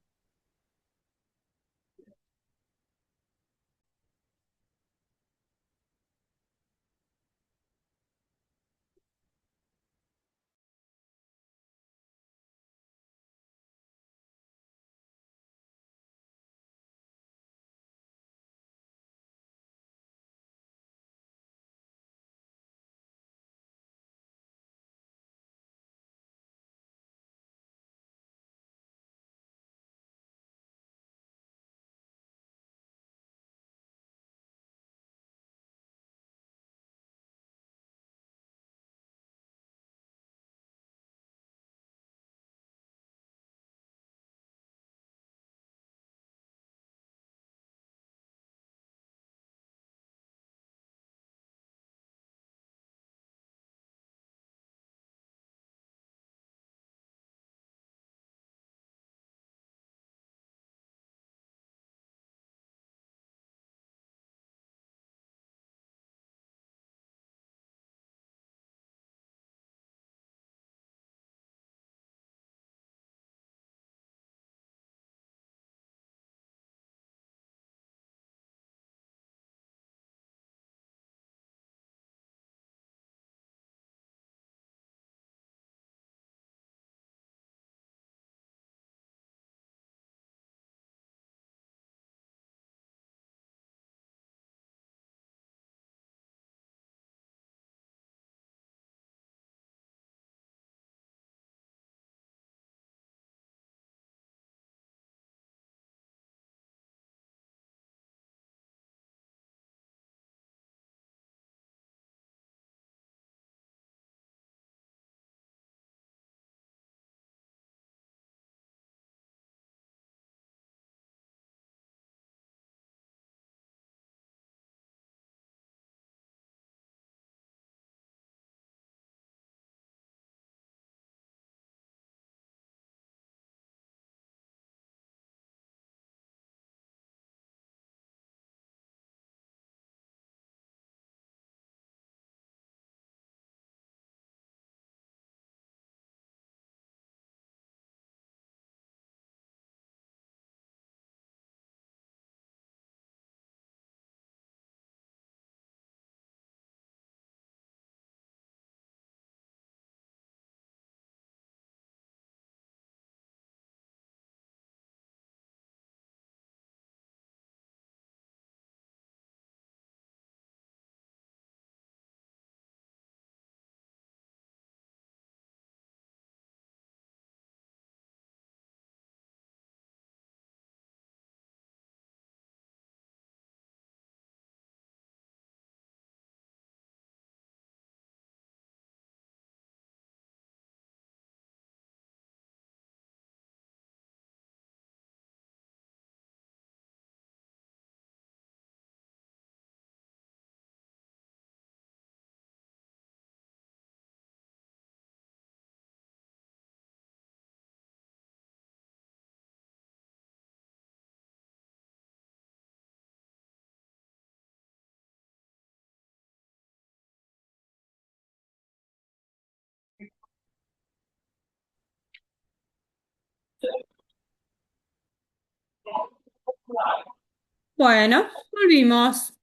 Bueno, volvimos.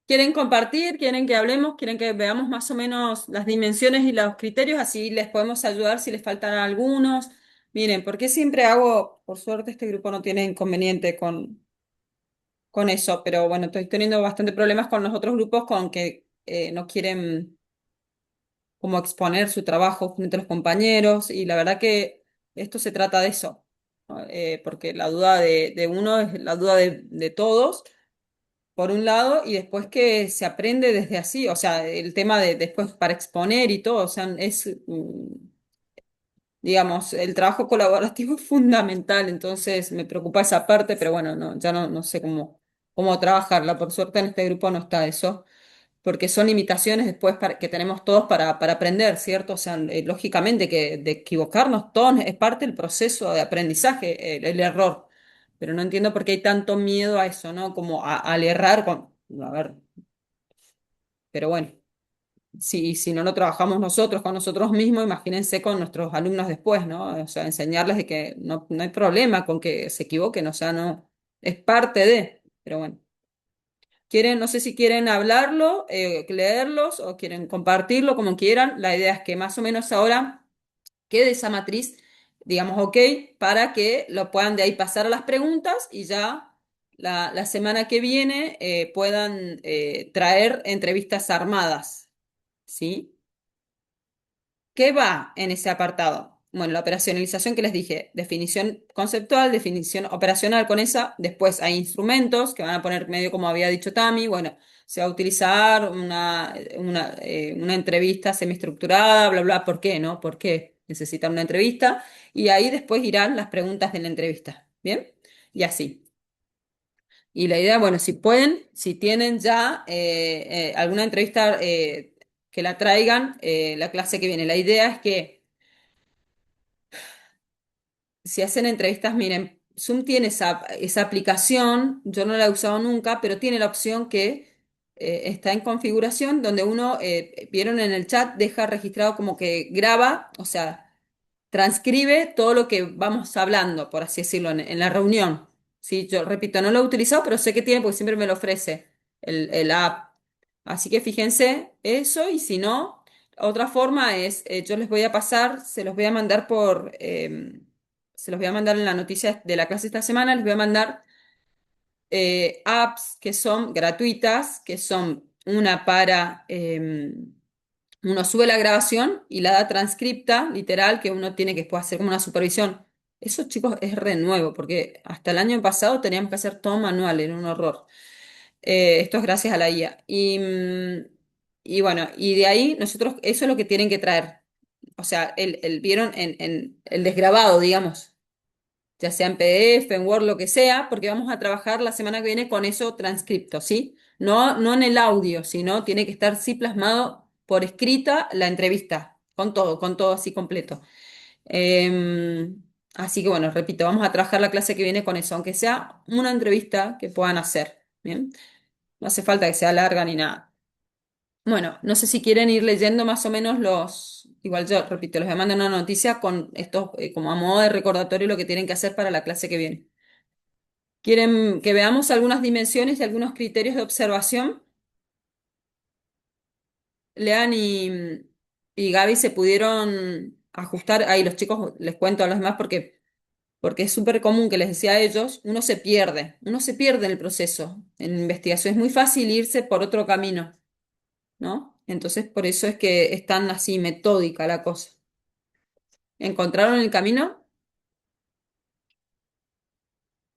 ¿Quieren compartir? ¿Quieren que hablemos? ¿Quieren que veamos más o menos las dimensiones y los criterios? Así les podemos ayudar si les faltan algunos. Miren, porque siempre hago, por suerte este grupo no tiene inconveniente con eso, pero bueno, estoy teniendo bastante problemas con los otros grupos con que no quieren como exponer su trabajo frente a los compañeros y la verdad que esto se trata de eso, ¿no? Porque la duda de uno es la duda de todos por un lado, y después que se aprende desde así, o sea, el tema de después para exponer y todo, o sea, digamos, el trabajo colaborativo es fundamental, entonces me preocupa esa parte, pero bueno, no, ya no sé cómo trabajarla, por suerte en este grupo no está eso, porque son limitaciones después que tenemos todos para aprender, ¿cierto? O sea, lógicamente que de equivocarnos todos es parte del proceso de aprendizaje, el error. Pero no entiendo por qué hay tanto miedo a eso, ¿no? Como al errar a ver, pero bueno, si no lo trabajamos nosotros con nosotros mismos, imagínense con nuestros alumnos después, ¿no? O sea, enseñarles de que no hay problema con que se equivoquen, o sea, no, es parte de, pero bueno. Quieren, no sé si quieren hablarlo, leerlos o quieren compartirlo como quieran. La idea es que más o menos ahora quede esa matriz, digamos, ok, para que lo puedan de ahí pasar a las preguntas y ya la semana que viene puedan traer entrevistas armadas, ¿sí? ¿Qué va en ese apartado? Bueno, la operacionalización que les dije, definición conceptual, definición operacional con esa, después hay instrumentos que van a poner medio como había dicho Tami, bueno, se va a utilizar una entrevista semiestructurada, bla, bla, ¿por qué, no? ¿Por qué necesitan una entrevista? Y ahí después irán las preguntas de la entrevista, ¿bien? Y así. Y la idea, bueno, si pueden, si tienen ya alguna entrevista que la traigan la clase que viene. La idea es que si hacen entrevistas, miren, Zoom tiene esa aplicación, yo no la he usado nunca, pero tiene la opción que está en configuración donde uno, vieron en el chat, deja registrado como que graba, o sea, transcribe todo lo que vamos hablando, por así decirlo, en la reunión. Sí, yo repito, no lo he utilizado, pero sé que tiene porque siempre me lo ofrece el app. Así que fíjense eso y si no, otra forma es, yo les voy a pasar, se los voy a mandar se los voy a mandar en la noticia de la clase esta semana, les voy a mandar apps que son gratuitas, que son una para uno sube la grabación y la da transcripta, literal, que uno tiene que después hacer como una supervisión. Eso, chicos, es re nuevo, porque hasta el año pasado teníamos que hacer todo manual, era un horror. Esto es gracias a la IA. Y bueno, y de ahí nosotros, eso es lo que tienen que traer. O sea, vieron en el desgrabado, digamos, ya sea en PDF, en Word, lo que sea, porque vamos a trabajar la semana que viene con eso transcripto, ¿sí? No en el audio, sino tiene que estar sí plasmado por escrita la entrevista, con todo así completo. Así que bueno, repito, vamos a trabajar la clase que viene con eso, aunque sea una entrevista que puedan hacer, ¿bien? No hace falta que sea larga ni nada. Bueno, no sé si quieren ir leyendo más o menos igual yo, repito, les voy a mandar una noticia con esto como a modo de recordatorio lo que tienen que hacer para la clase que viene. ¿Quieren que veamos algunas dimensiones y algunos criterios de observación? Lean y Gaby se pudieron ajustar. Ahí los chicos les cuento a los demás porque es súper común que les decía a ellos, uno se pierde en el proceso. En investigación es muy fácil irse por otro camino, ¿no? Entonces por eso es que es tan así metódica la cosa. ¿Encontraron el camino?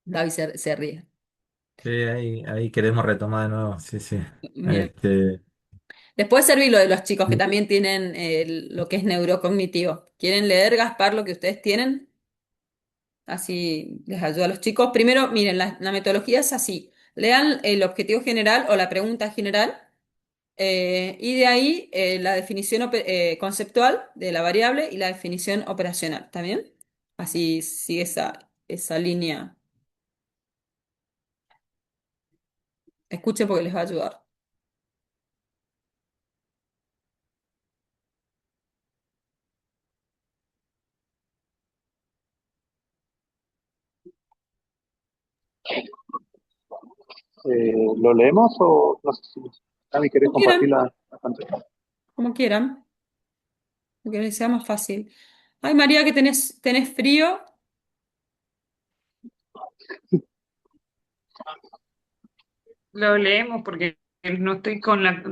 Gaby se ríe. Sí, ahí queremos retomar de nuevo, sí, sí. Bien. Este, Les puede servir lo de los chicos que también tienen lo que es neurocognitivo. ¿Quieren leer, Gaspar, lo que ustedes tienen? Así les ayuda a los chicos. Primero, miren, la metodología es así. Lean el objetivo general o la pregunta general y de ahí la definición conceptual de la variable y la definición operacional. ¿Está bien? Así sigue esa línea. Escuchen porque les va a ayudar. ¿Lo leemos o no sé si Cami querés Como quieran, compartir la pantalla? como quieran, lo que les sea más fácil. Ay, María, que tenés frío. Lo leemos porque no estoy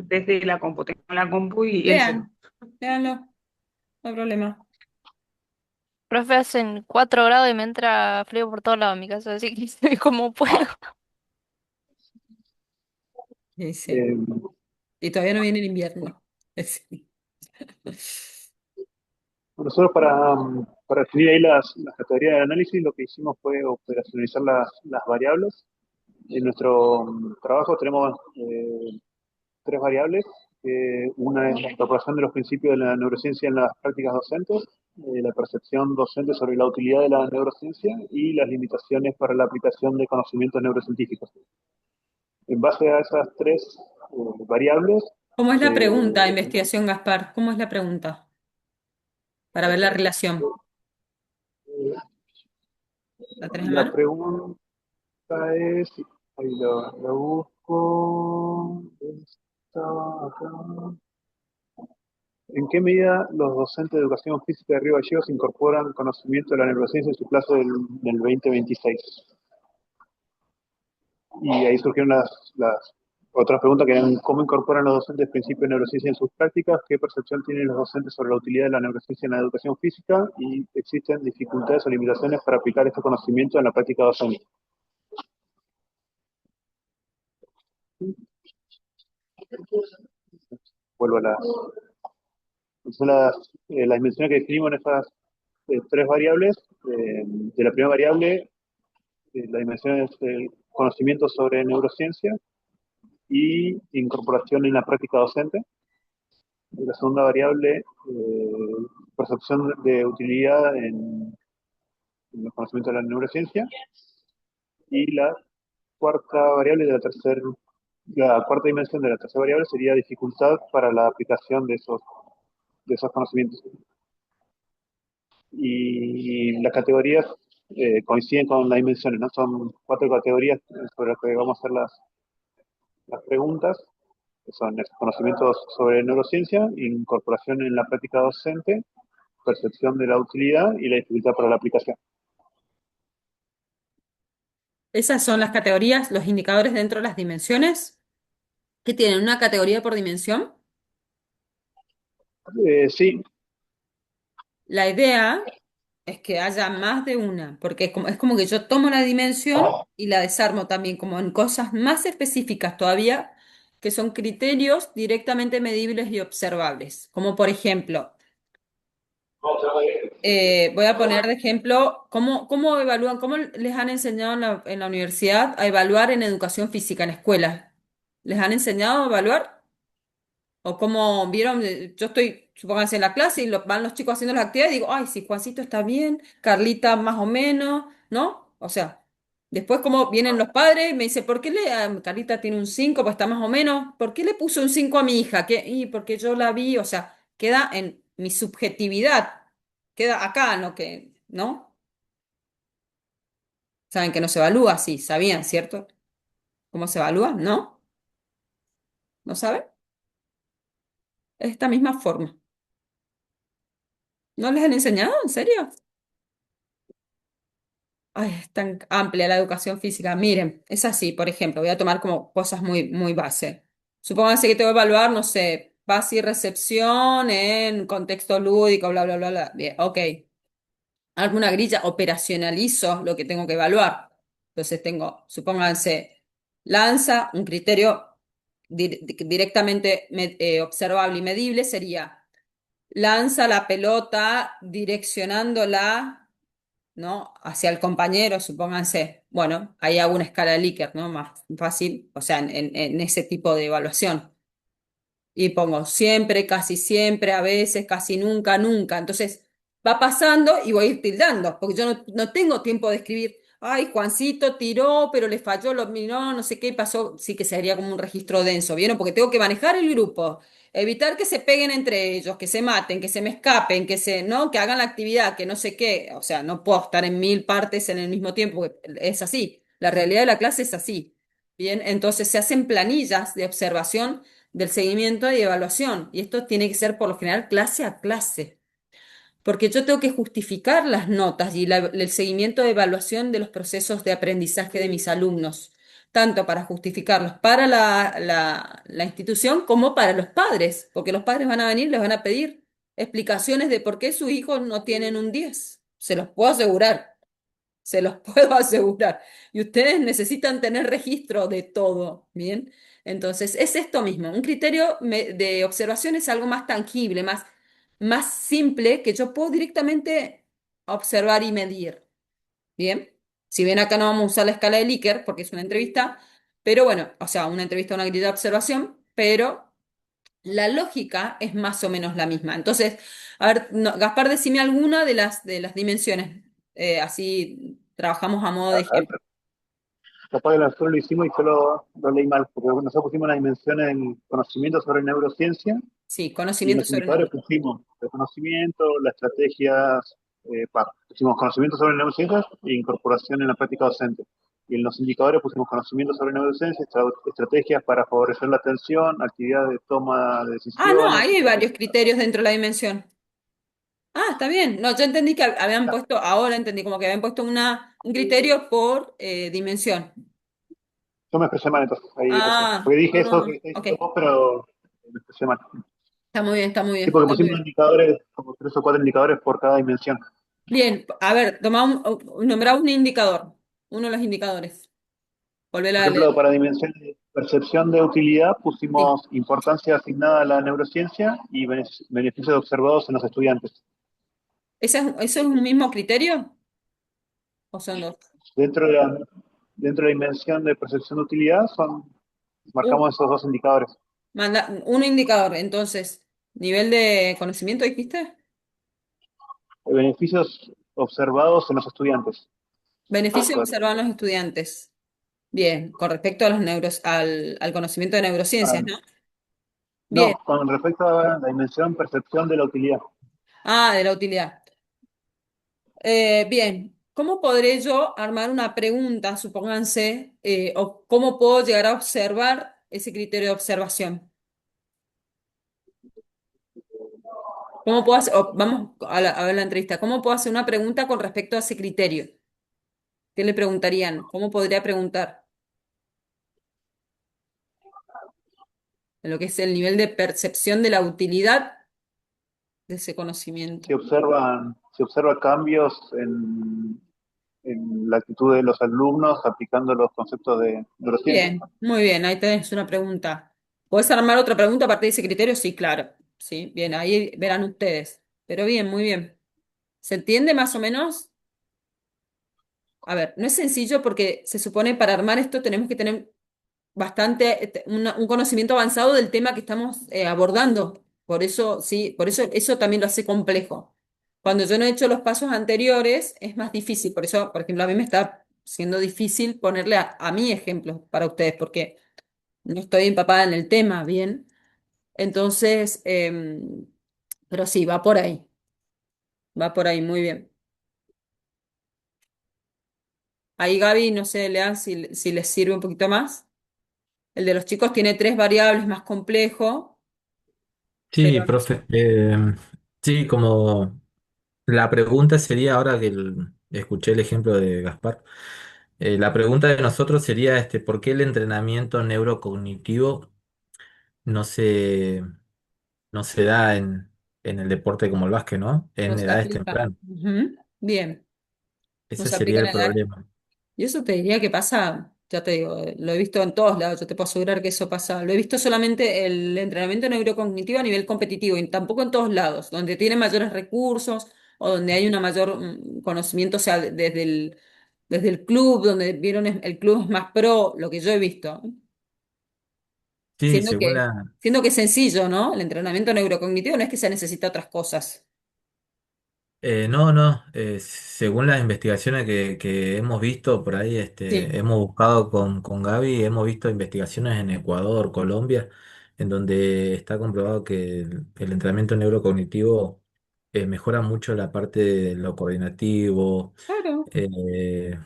desde la compu, tengo la compu y el celu. Léanlo, no hay problema. Profe, hacen 4 grados y me entra frío por todos lados en mi casa, así que estoy como puedo. Sí, sí. Eh, Y todavía no viene el invierno. Sí. Nosotros para definir ahí las categorías de análisis, lo que hicimos fue operacionalizar las variables. En nuestro trabajo tenemos tres variables. Una es la incorporación de los principios de la neurociencia en las prácticas docentes, la percepción docente sobre la utilidad de la neurociencia y las limitaciones para la aplicación de conocimientos neurocientíficos. En base a esas tres variables, ¿Cómo es la se- pregunta, investigación, Gaspar? ¿Cómo es la pregunta? Para ver la relación. ¿La tenés a la mano? pregunta es, ahí la busco, estaba acá. ¿En qué medida los docentes de educación física de Río Gallegos incorporan conocimiento de la neurociencia en su clase del 2026? Y ahí surgieron las otras preguntas que eran cómo incorporan los docentes principios de neurociencia en sus prácticas, qué percepción tienen los docentes sobre la utilidad de la neurociencia en la educación física y existen dificultades o limitaciones para aplicar este conocimiento en la práctica docente. Vuelvo a las dimensiones que definimos en estas tres variables. De la primera variable, la dimensión es el conocimiento sobre neurociencia y incorporación en la práctica docente. De la segunda variable, percepción de utilidad en los conocimientos de la neurociencia. Y la cuarta variable la cuarta dimensión de la tercera variable sería dificultad para la aplicación de esos conocimientos. Y las categorías coinciden con las dimensiones, ¿no? Son cuatro categorías sobre las que vamos a hacer las preguntas, que son conocimientos sobre neurociencia, incorporación en la práctica docente, percepción de la utilidad y la dificultad para la aplicación. Esas son las categorías, los indicadores dentro de las dimensiones, que tienen una categoría por dimensión. Sí. La idea es que haya más de una, porque es como que yo tomo la dimensión y la desarmo también como en cosas más específicas todavía, que son criterios directamente medibles y observables. Como por ejemplo, voy a poner de ejemplo cómo evalúan, cómo les han enseñado en la universidad a evaluar en educación física en escuelas. ¿Les han enseñado a evaluar? O como vieron, yo estoy, supónganse, en la clase y van los chicos haciendo las actividades y digo, ay, si Juancito está bien, Carlita más o menos, ¿no? O sea, después como vienen los padres y me dicen, ¿por qué Carlita tiene un 5 pues está más o menos? ¿Por qué le puso un 5 a mi hija? ¿Qué? Y porque yo la vi, o sea, queda en mi subjetividad, queda acá, ¿no? Saben que no se evalúa así, sabían, ¿cierto? ¿Cómo se evalúa? ¿No? ¿No saben? Es esta misma forma. ¿No les han enseñado? ¿En serio? Ay, es tan amplia la educación física. Miren, es así, por ejemplo, voy a tomar como cosas muy, muy base. Supónganse que te voy a evaluar, no sé, base y recepción en contexto lúdico, bla, bla, bla, bla. Bien, ok. Alguna grilla, operacionalizo lo que tengo que evaluar. Entonces tengo, supónganse, lanza, un criterio directamente observable y medible sería, lanza la pelota direccionándola, ¿no? Hacia el compañero, supónganse. Bueno, ahí hago una escala de Likert, ¿no? Más fácil, o sea, en ese tipo de evaluación. Y pongo siempre, casi siempre, a veces, casi nunca, nunca. Entonces, va pasando y voy a ir tildando, porque yo no tengo tiempo de escribir, ay, Juancito tiró, pero le falló, lo miró, no sé qué pasó. Sí que sería como un registro denso, ¿vieron? Porque tengo que manejar el grupo, evitar que se peguen entre ellos, que se maten, que se me escapen, ¿no? Que hagan la actividad, que no sé qué. O sea, no puedo estar en 1000 partes en el mismo tiempo, porque es así. La realidad de la clase es así. Bien, entonces se hacen planillas de observación del seguimiento y evaluación. Y esto tiene que ser por lo general clase a clase. Porque yo tengo que justificar las notas y el seguimiento de evaluación de los procesos de aprendizaje de mis alumnos, tanto para justificarlos para la institución como para los padres, porque los padres van a venir, les van a pedir explicaciones de por qué sus hijos no tienen un 10. Se los puedo asegurar, se los puedo asegurar. Y ustedes necesitan tener registro de todo, ¿bien? Entonces, es esto mismo. Un criterio de observación es algo más tangible, más simple, que yo puedo directamente observar y medir, ¿bien? Si bien acá no vamos a usar la escala de Likert, porque es una entrevista, pero bueno, o sea, una entrevista, una grilla de observación, pero la lógica es más o menos la misma. Entonces, a ver, Gaspar, decime alguna de las dimensiones. Así trabajamos a modo de ejemplo. Capaz que nosotros lo hicimos y yo lo leí mal, porque nosotros pusimos una dimensión en conocimiento sobre neurociencia Sí, y en conocimiento los sobre indicadores neurociencia. pusimos el conocimiento, las estrategias, pusimos conocimiento sobre neurociencias e incorporación en la práctica docente. Y en los indicadores pusimos conocimiento sobre neurociencia, estrategias para favorecer la atención, actividades de toma de Ah, no, decisiones, ahí hay varios estrategias. criterios dentro de la dimensión. Ah, está bien. No, yo entendí que habían puesto, ahora entendí como que habían puesto un criterio por dimensión. Yo me expresé mal entonces, ahí recién. Ah, Porque dije eso que no, está ok. diciendo vos, pero me expresé mal. Está muy bien, está muy Sí, bien, porque está muy pusimos bien. indicadores, como 3 o 4 indicadores por cada dimensión. Bien, a ver, nombrá un indicador, uno de los indicadores. Volver Por a leer. ejemplo, para dimensión de percepción de utilidad Sí. pusimos importancia asignada a la neurociencia y beneficios observados en los estudiantes. ¿Ese es un mismo criterio o son dos? Dentro de la dimensión de percepción de utilidad Un, marcamos esos 2 indicadores. un indicador, entonces, nivel de conocimiento, dijiste. Beneficios observados en los estudiantes. Beneficios observados en los estudiantes. Bien, con respecto a los al conocimiento de Ah, neurociencias, ¿no? Bien. no, con respecto a la dimensión percepción de la utilidad. Ah, de la utilidad. Bien, ¿cómo podré yo armar una pregunta, supónganse, o cómo puedo llegar a observar ese criterio de observación? ¿Cómo puedo hacer, vamos a ver la entrevista, ¿cómo puedo hacer una pregunta con respecto a ese criterio? ¿Qué le preguntarían? ¿Cómo podría preguntar? En lo que es el nivel de percepción de la utilidad de ese conocimiento. Se observa cambios en la actitud de los alumnos aplicando los conceptos de neurociencia. Bien, muy bien, ahí tenés una pregunta. ¿Podés armar otra pregunta a partir de ese criterio? Sí, claro. Sí, bien, ahí verán ustedes. Pero bien, muy bien. ¿Se entiende más o menos? A ver, no es sencillo porque se supone para armar esto tenemos que tener bastante, un conocimiento avanzado del tema que estamos abordando. Por eso, sí, por eso eso también lo hace complejo. Cuando yo no he hecho los pasos anteriores, es más difícil. Por eso, por ejemplo, a mí me está siendo difícil ponerle a mí ejemplos para ustedes, porque no estoy empapada en el tema, ¿bien? Entonces, pero sí, va por ahí, muy bien. Ahí Gaby, no sé, Lea, si les sirve un poquito más. El de los chicos tiene tres variables más complejo, Sí, pero profe. Sí, como la pregunta sería, ahora que escuché el ejemplo de Gaspar, la pregunta de nosotros sería, ¿por qué el entrenamiento neurocognitivo no se, no se da en el deporte como el básquet, ¿no? no En se edades aplica. tempranas. Ujú. Bien, no Ese se sería aplica en el la edad. problema. Y eso te diría que pasa, ya te digo, lo he visto en todos lados, yo te puedo asegurar que eso pasa. Lo he visto solamente el entrenamiento neurocognitivo a nivel competitivo y tampoco en todos lados, donde tiene mayores recursos o donde hay una mayor conocimiento, o sea, desde el club, donde vieron el club es más pro, lo que yo he visto. Sí, Siendo según que, la, siendo que es sencillo, ¿no? El entrenamiento neurocognitivo no es que se necesita otras cosas. No, no, según las investigaciones que hemos visto por ahí, Sí, hemos buscado con Gaby, hemos visto investigaciones en Ecuador, Colombia, en donde está comprobado que el entrenamiento neurocognitivo mejora mucho la parte de lo coordinativo, claro. eh,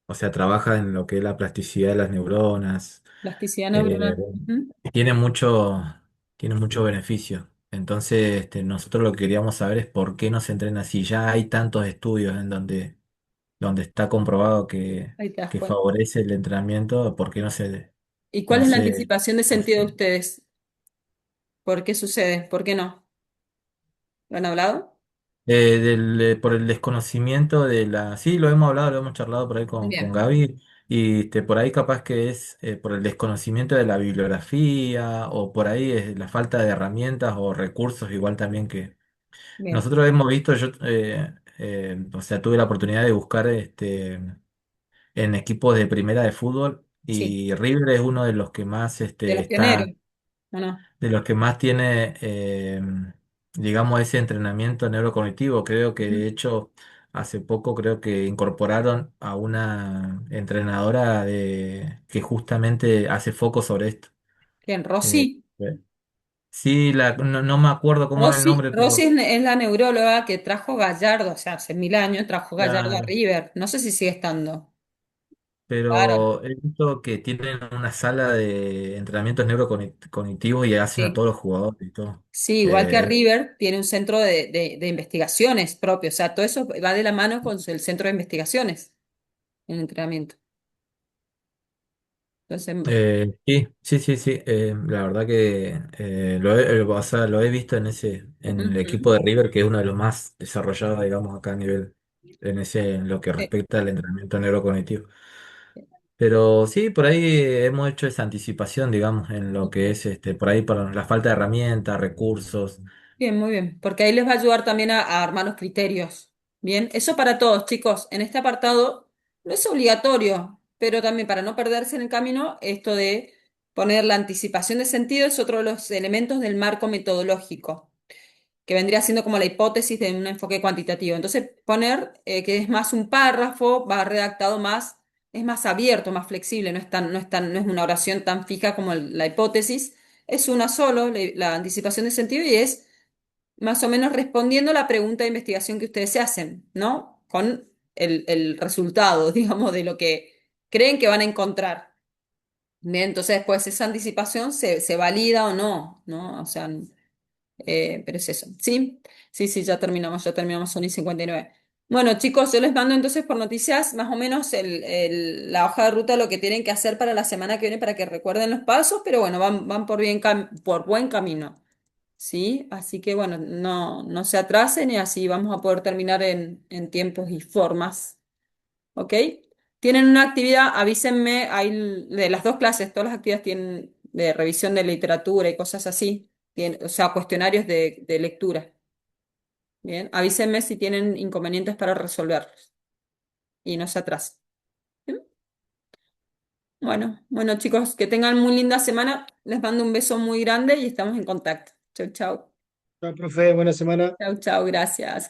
o sea, trabaja en lo que es la plasticidad de las neuronas. Plasticidad eh, neuronal. Ujú. y tiene mucho beneficio. Entonces, nosotros lo que queríamos saber es por qué no se entrena así. Ya hay tantos estudios en donde está comprobado Ahí te das que cuenta. favorece el entrenamiento, ¿por qué ¿Y cuál no es la se anticipación de sentido de hace? ustedes? ¿Por qué sucede? ¿Por qué no? ¿Lo han hablado? Por el desconocimiento sí, lo hemos hablado, lo hemos charlado por ahí con Bien, Gaby, y por ahí capaz que es por el desconocimiento de la bibliografía, o por ahí es la falta de herramientas o recursos, igual también que bien. nosotros hemos visto. O sea, tuve la oportunidad de buscar en equipos de primera de fútbol, Sí, y River es uno de los que más de los pioneros, ¿o no? de los que más tiene, digamos, ese entrenamiento neurocognitivo. Creo que Ujú. de hecho hace poco creo que incorporaron a una entrenadora que justamente hace foco sobre esto. ¿Quién? Eh, Rosy. eh, sí, no me acuerdo cómo es el Rosy, nombre, Rosy pero, es la neuróloga que trajo Gallardo, o sea, hace 1000 años trajo Gallardo a claro, River. No sé si sigue estando. Claro, pero he visto que tienen una sala de entrenamientos neurocognitivos y hacen a sí. todos los jugadores y todo. Sí, igual que Eh, River tiene un centro de investigaciones propio, o sea, todo eso va de la mano con el centro de investigaciones en entrenamiento. Entonces, sí, sí, sí, sí. La verdad que o sea, lo he visto en el ujú. equipo de River, que es uno de los más desarrollados, digamos, acá a nivel, en lo que Sí. respecta al entrenamiento neurocognitivo. Pero sí, por ahí hemos hecho esa anticipación, digamos, en lo que es por ahí para la falta de herramientas, recursos. Bien, muy bien, porque ahí les va a ayudar también a armar los criterios. Bien, eso para todos, chicos. En este apartado no es obligatorio, pero también para no perderse en el camino, esto de poner la anticipación de sentido es otro de los elementos del marco metodológico, que vendría siendo como la hipótesis de un enfoque cuantitativo. Entonces, poner que es más un párrafo, va redactado más, es más abierto, más flexible, no es una oración tan fija como la hipótesis, es una solo, la anticipación de sentido, y es más o menos respondiendo la pregunta de investigación que ustedes se hacen, ¿no? Con el resultado, digamos, de lo que creen que van a encontrar. Bien, entonces después esa anticipación se valida o no, ¿no? O sea, pero es eso. ¿Sí? Sí, sí, ya terminamos, son y 59. Bueno, chicos, yo les mando entonces por noticias más o menos la hoja de ruta, lo que tienen que hacer para la semana que viene para que recuerden los pasos, pero bueno, van por buen camino. ¿Sí? Así que bueno, no se atrasen y así vamos a poder terminar en tiempos y formas. ¿Ok? Tienen una actividad, avísenme, hay de las dos clases, todas las actividades tienen de revisión de literatura y cosas así, o sea, cuestionarios de lectura. Bien, avísenme si tienen inconvenientes para resolverlos y no se atrasen. ¿Bien? Bueno, chicos, que tengan muy linda semana. Les mando un beso muy grande y estamos en contacto. Chau, chau. Chao, profe, buena semana. Chau, chau, gracias.